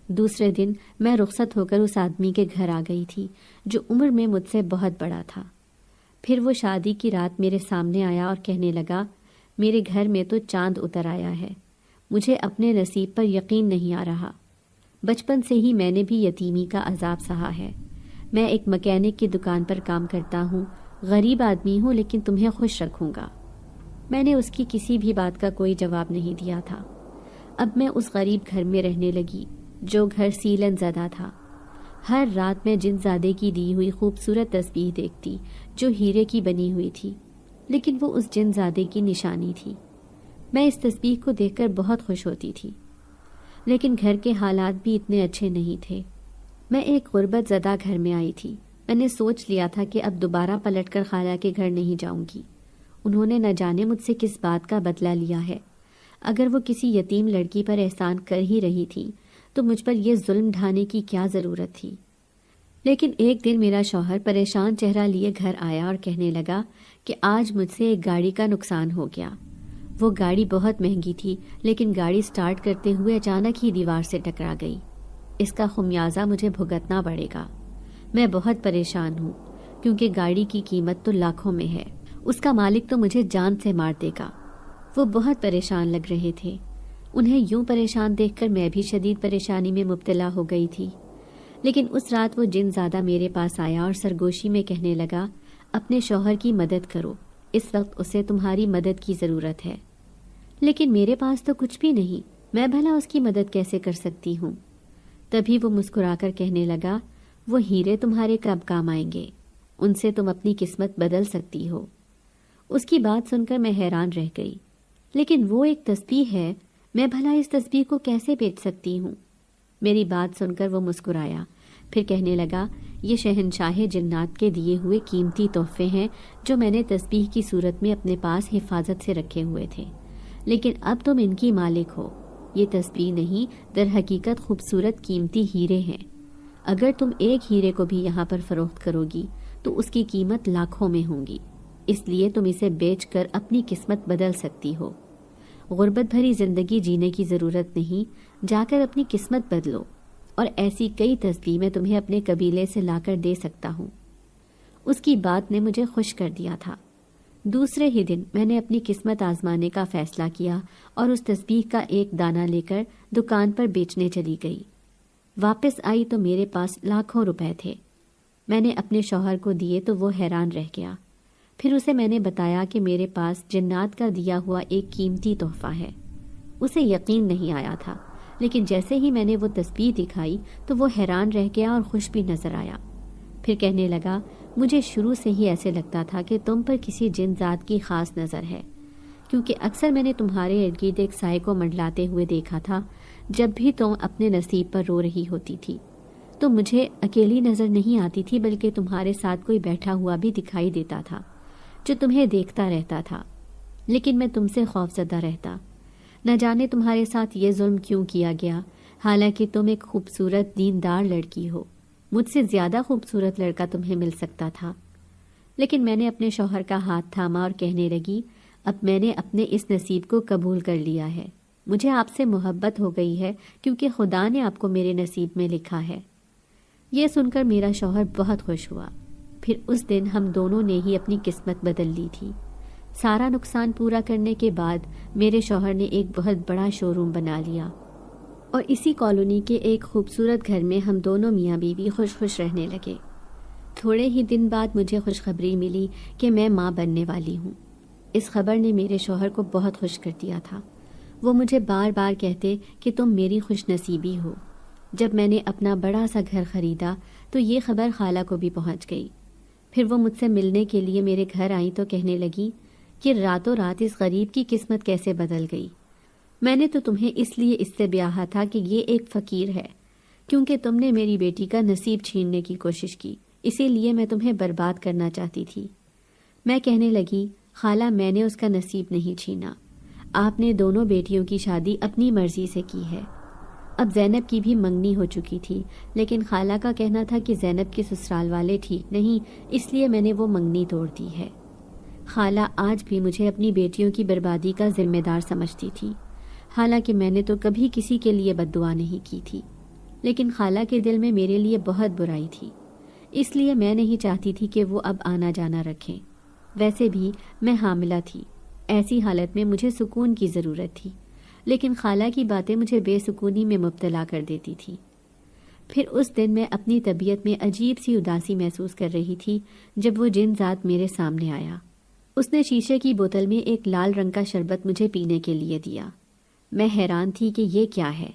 دوسرے دن میں رخصت ہو کر اس آدمی کے گھر آ گئی تھی جو عمر میں مجھ سے بہت بڑا تھا۔ پھر وہ شادی کی رات میرے سامنے آیا اور کہنے لگا، میرے گھر میں تو چاند اتر آیا ہے، مجھے اپنے نصیب پر یقین نہیں آ رہا۔ بچپن سے ہی میں نے بھی یتیمی کا عذاب سہا ہے۔ میں ایک مکینک کی دکان پر کام کرتا ہوں، غریب آدمی ہوں، لیکن تمہیں خوش رکھوں گا۔ میں نے اس کی کسی بھی بات کا کوئی جواب نہیں دیا تھا۔ اب میں اس غریب گھر میں رہنے لگی جو گھر سیلن زدہ تھا۔ ہر رات میں جن زادے کی دی ہوئی خوبصورت تسبیح دیکھتی جو ہیرے کی بنی ہوئی تھی، لیکن وہ اس جن زادے کی نشانی تھی۔ میں اس تسبیح کو دیکھ کر بہت خوش ہوتی تھی، لیکن گھر کے حالات بھی اتنے اچھے نہیں تھے۔ میں ایک غربت زدہ گھر میں آئی تھی۔ میں نے سوچ لیا تھا کہ اب دوبارہ پلٹ کر خالہ کے گھر نہیں جاؤں گی۔ انہوں نے نہ جانے مجھ سے کس بات کا بدلہ لیا ہے۔ اگر وہ کسی یتیم لڑکی پر احسان کر ہی رہی تھی تو مجھ پر یہ ظلم ڈھانے کی کیا ضرورت تھی؟ لیکن ایک دن میرا شوہر پریشان چہرہ لیے گھر آیا اور کہنے لگا کہ آج مجھ سے ایک گاڑی کا نقصان ہو گیا۔ وہ گاڑی بہت مہنگی تھی، لیکن گاڑی سٹارٹ کرتے ہوئے اچانک ہی دیوار سے ٹکرا گئی۔ اس کا خمیازہ مجھے بھگتنا پڑے گا۔ میں بہت پریشان ہوں کیونکہ گاڑی کی قیمت تو لاکھوں میں ہے۔ اس کا مالک تو مجھے جان سے مار دے گا۔ وہ بہت پریشان لگ رہے تھے۔ انہیں یوں پریشان دیکھ کر میں بھی شدید پریشانی میں مبتلا ہو گئی تھی۔ لیکن اس رات وہ جن زادہ میرے پاس آیا اور سرگوشی میں کہنے لگا، اپنے شوہر کی مدد کرو، اس وقت اسے تمہاری مدد کی ضرورت ہے۔ لیکن میرے پاس تو کچھ بھی نہیں، میں بھلا اس کی مدد کیسے کر سکتی ہوں؟ تبھی وہ مسکرا کر کہنے لگا، وہ ہیرے تمہارے کب کام آئیں گے، ان سے تم اپنی قسمت بدل سکتی ہو۔ اس کی بات سن کر میں حیران رہ گئی۔ لیکن وہ ایک تسبیح ہے، میں بھلا اس تسبیح کو کیسے بیچ سکتی ہوں؟ میری بات سن کر وہ مسکرایا، پھر کہنے لگا، یہ شہنشاہ جنات کے دیے ہوئے قیمتی تحفے ہیں جو میں نے تسبیح کی صورت میں اپنے پاس حفاظت سے رکھے ہوئے تھے، لیکن اب تم ان کی مالک ہو۔ یہ تسبیح نہیں، در حقیقت خوبصورت قیمتی ہیرے ہیں۔ اگر تم ایک ہیرے کو بھی یہاں پر فروخت کرو گی تو اس کی قیمت لاکھوں میں ہوں گی، اس لیے تم اسے بیچ کر اپنی قسمت بدل سکتی ہو۔ غربت بھری زندگی جینے کی ضرورت نہیں، جا کر اپنی قسمت بدلو، اور ایسی کئی تسبیح میں تمہیں اپنے قبیلے سے لا کر دے سکتا ہوں۔ اس کی بات نے مجھے خوش کر دیا تھا۔ دوسرے ہی دن میں نے اپنی قسمت آزمانے کا فیصلہ کیا اور اس تسبیح کا ایک دانہ لے کر دکان پر بیچنے چلی گئی۔ واپس آئی تو میرے پاس لاکھوں روپے تھے۔ میں نے اپنے شوہر کو دیے تو وہ حیران رہ گیا۔ پھر اسے میں نے بتایا کہ میرے پاس جنات کا دیا ہوا ایک قیمتی تحفہ ہے۔ اسے یقین نہیں آیا تھا، لیکن جیسے ہی میں نے وہ تسبیح دکھائی تو وہ حیران رہ گیا اور خوش بھی نظر آیا۔ پھر کہنے لگا، مجھے شروع سے ہی ایسے لگتا تھا کہ تم پر کسی جن ذات کی خاص نظر ہے، کیونکہ اکثر میں نے تمہارے ارد گرد ایک سائے کو منڈلاتے ہوئے دیکھا تھا۔ جب بھی تم اپنے نصیب پر رو رہی ہوتی تھی تو مجھے اکیلی نظر نہیں آتی تھی، بلکہ تمہارے ساتھ کوئی بیٹھا ہوا بھی دکھائی دیتا تھا جو تمہیں دیکھتا رہتا تھا، لیکن میں تم سے خوف زدہ رہتا۔ نہ جانے تمہارے ساتھ یہ ظلم کیوں کیا گیا، حالانکہ تم ایک خوبصورت دیندار لڑکی ہو، مجھ سے زیادہ خوبصورت لڑکا تمہیں مل سکتا تھا۔ لیکن میں نے اپنے شوہر کا ہاتھ تھاما اور کہنے لگی، اب میں نے اپنے اس نصیب کو قبول کر لیا ہے، مجھے آپ سے محبت ہو گئی ہے کیونکہ خدا نے آپ کو میرے نصیب میں لکھا ہے۔ یہ سن کر میرا شوہر بہت خوش ہوا۔ پھر اس دن ہم دونوں نے ہی اپنی قسمت بدل لی تھی۔ سارا نقصان پورا کرنے کے بعد میرے شوہر نے ایک بہت بڑا شو روم بنا لیا، اور اسی کالونی کے ایک خوبصورت گھر میں ہم دونوں میاں بیوی خوش خوش رہنے لگے۔ تھوڑے ہی دن بعد مجھے خوشخبری ملی کہ میں ماں بننے والی ہوں۔ اس خبر نے میرے شوہر کو بہت خوش کر دیا تھا۔ وہ مجھے بار بار کہتے کہ تم میری خوش نصیبی ہو۔ جب میں نے اپنا بڑا سا گھر خریدا تو یہ خبر خالہ کو بھی پہنچ گئی۔ پھر وہ مجھ سے ملنے کے لیے میرے گھر آئیں تو کہنے لگی کہ راتوں رات اس غریب کی قسمت کیسے بدل گئی۔ میں نے تو تمہیں اس لیے اس سے بیاہا تھا کہ یہ ایک فقیر ہے، کیونکہ تم نے میری بیٹی کا نصیب چھیننے کی کوشش کی، اسی لیے میں تمہیں برباد کرنا چاہتی تھی۔ میں کہنے لگی، خالہ میں نے اس کا نصیب نہیں چھینا، آپ نے دونوں بیٹیوں کی شادی اپنی مرضی سے کی ہے۔ اب زینب کی بھی منگنی ہو چکی تھی، لیکن خالہ کا کہنا تھا کہ زینب کے سسرال والے ٹھیک نہیں، اس لیے میں نے وہ منگنی توڑ دی ہے۔ خالہ آج بھی مجھے اپنی بیٹیوں کی بربادی کا ذمہ دار سمجھتی تھی، حالانکہ میں نے تو کبھی کسی کے لیے بد دعا نہیں کی تھی، لیکن خالہ کے دل میں میرے لیے بہت برائی تھی، اس لیے میں نہیں چاہتی تھی کہ وہ اب آنا جانا رکھیں۔ ویسے بھی میں حاملہ تھی، ایسی حالت میں مجھے سکون کی ضرورت تھی، لیکن خالہ کی باتیں مجھے بے سکونی میں مبتلا کر دیتی تھی۔ پھر اس دن میں اپنی طبیعت میں عجیب سی اداسی محسوس کر رہی تھی جب وہ جن ذات میرے سامنے آیا۔ اس نے شیشے کی بوتل میں ایک لال رنگ کا شربت مجھے پینے کے لیے دیا۔ میں حیران تھی کہ یہ کیا ہے۔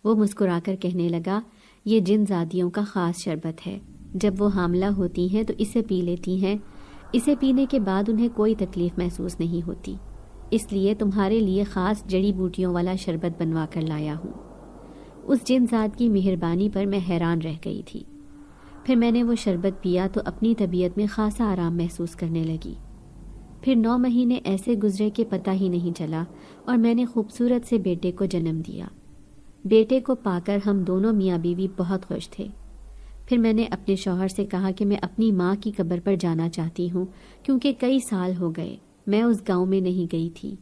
وہ مسکرا کر کہنے لگا، یہ جن زادیوں کا خاص شربت ہے، جب وہ حاملہ ہوتی ہیں تو اسے پی لیتی ہیں، اسے پینے کے بعد انہیں کوئی تکلیف محسوس نہیں ہوتی، اس لیے تمہارے لیے خاص جڑی بوٹیوں والا شربت بنوا کر لایا ہوں۔ اس جن ذات کی مہربانی پر میں حیران رہ گئی تھی۔ پھر میں نے وہ شربت پیا تو اپنی طبیعت میں خاصا آرام محسوس کرنے لگی۔ پھر 9 مہینے ایسے گزرے کہ پتہ ہی نہیں چلا اور میں نے خوبصورت سے بیٹے کو جنم دیا۔ بیٹے کو پا کر ہم دونوں میاں بیوی بہت خوش تھے۔ پھر میں نے اپنے شوہر سے کہا کہ میں اپنی ماں کی قبر پر جانا چاہتی ہوں، کیونکہ کئی سال ہو گئے میں اس گاؤں میں نہیں گئی تھی۔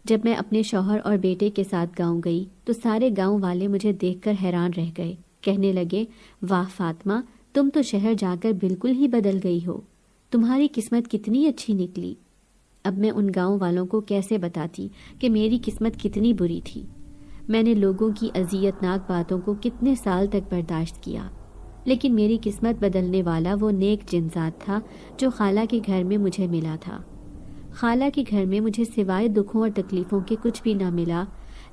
جب میں اپنے شوہر اور بیٹے کے ساتھ گاؤں گئی تو سارے گاؤں والے مجھے دیکھ کر حیران رہ گئے، کہنے لگے، واہ فاطمہ، تم تو شہر جا کر بالکل ہی بدل گئی ہو، تمہاری قسمت کتنی اچھی نکلی۔ اب میں ان گاؤں والوں کو کیسے بتاتی کہ میری قسمت کتنی بری تھی۔ میں نے لوگوں کی اذیت ناک باتوں کو کتنے سال تک برداشت کیا، لیکن میری قسمت بدلنے والا وہ نیک جن ذات تھا جو خالہ کے گھر میں مجھے ملا تھا۔ خالہ کے گھر میں مجھے سوائے دکھوں اور تکلیفوں کے کچھ بھی نہ ملا،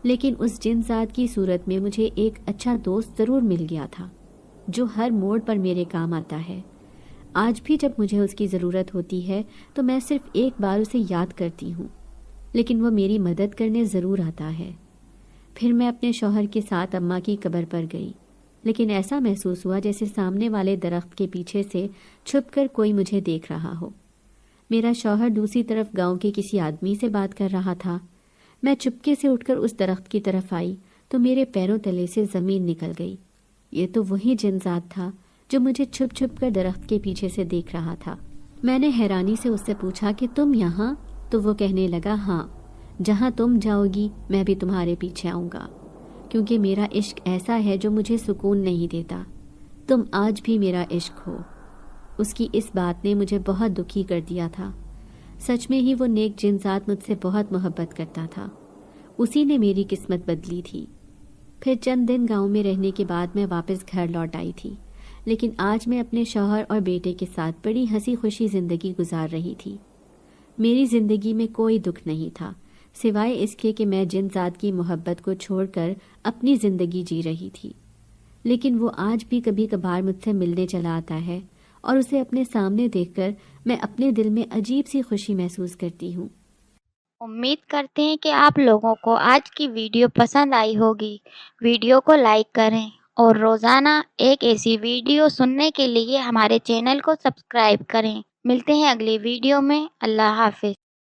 لیکن اس جن ذات کی صورت میں مجھے ایک اچھا دوست ضرور مل گیا تھا جو ہر موڑ پر میرے کام آتا ہے۔ آج بھی جب مجھے اس کی ضرورت ہوتی ہے تو میں صرف ایک بار اسے یاد کرتی ہوں، لیکن وہ میری مدد کرنے ضرور آتا ہے۔ پھر میں اپنے شوہر کے ساتھ اماں کی قبر پر گئی، لیکن ایسا محسوس ہوا جیسے سامنے والے درخت کے پیچھے سے چھپ کر کوئی مجھے دیکھ رہا ہو۔ میرا شوہر دوسری طرف گاؤں کے کسی آدمی سے بات کر رہا تھا۔ میں چپکے سے اٹھ کر اس درخت کی طرف آئی تو میرے پیروں تلے سے زمین نکل گئی۔ یہ تو وہی جن ذات تھا جو مجھے چھپ چھپ کر درخت کے پیچھے سے دیکھ رہا تھا۔ میں نے حیرانی سے اس سے پوچھا کہ تم یہاں؟ تو وہ کہنے لگا، ہاں، جہاں تم جاؤ گی میں بھی تمہارے پیچھے آؤں گا، کیونکہ میرا عشق ایسا ہے جو مجھے سکون نہیں دیتا۔ تم آج بھی میرا عشق ہو۔ اس کی اس بات نے مجھے بہت دکھی کر دیا تھا۔ سچ میں ہی وہ نیک جن ذات مجھ سے بہت محبت کرتا تھا، اسی نے میری قسمت بدلی تھی۔ پھر چند دن گاؤں میں رہنے کے بعد میں واپس گھر لوٹ آئی تھی، لیکن آج میں اپنے شوہر اور بیٹے کے ساتھ بڑی ہنسی خوشی زندگی گزار رہی تھی۔ میری زندگی میں کوئی دکھ نہیں تھا، سوائے اس کے کہ میں جن ذات کی محبت کو چھوڑ کر اپنی زندگی جی رہی تھی۔ لیکن وہ آج بھی کبھی کبھار مجھ سے ملنے چلا آتا ہے اور اسے اپنے سامنے دیکھ کر میں اپنے دل میں عجیب سی خوشی محسوس کرتی ہوں۔ امید کرتے ہیں کہ آپ لوگوں کو آج کی ویڈیو پسند آئی ہوگی۔ ویڈیو کو لائک کریں اور روزانہ ایک ایسی ویڈیو سننے کے لیے ہمارے چینل کو سبسکرائب کریں۔ ملتے ہیں اگلی ویڈیو میں۔ اللہ حافظ۔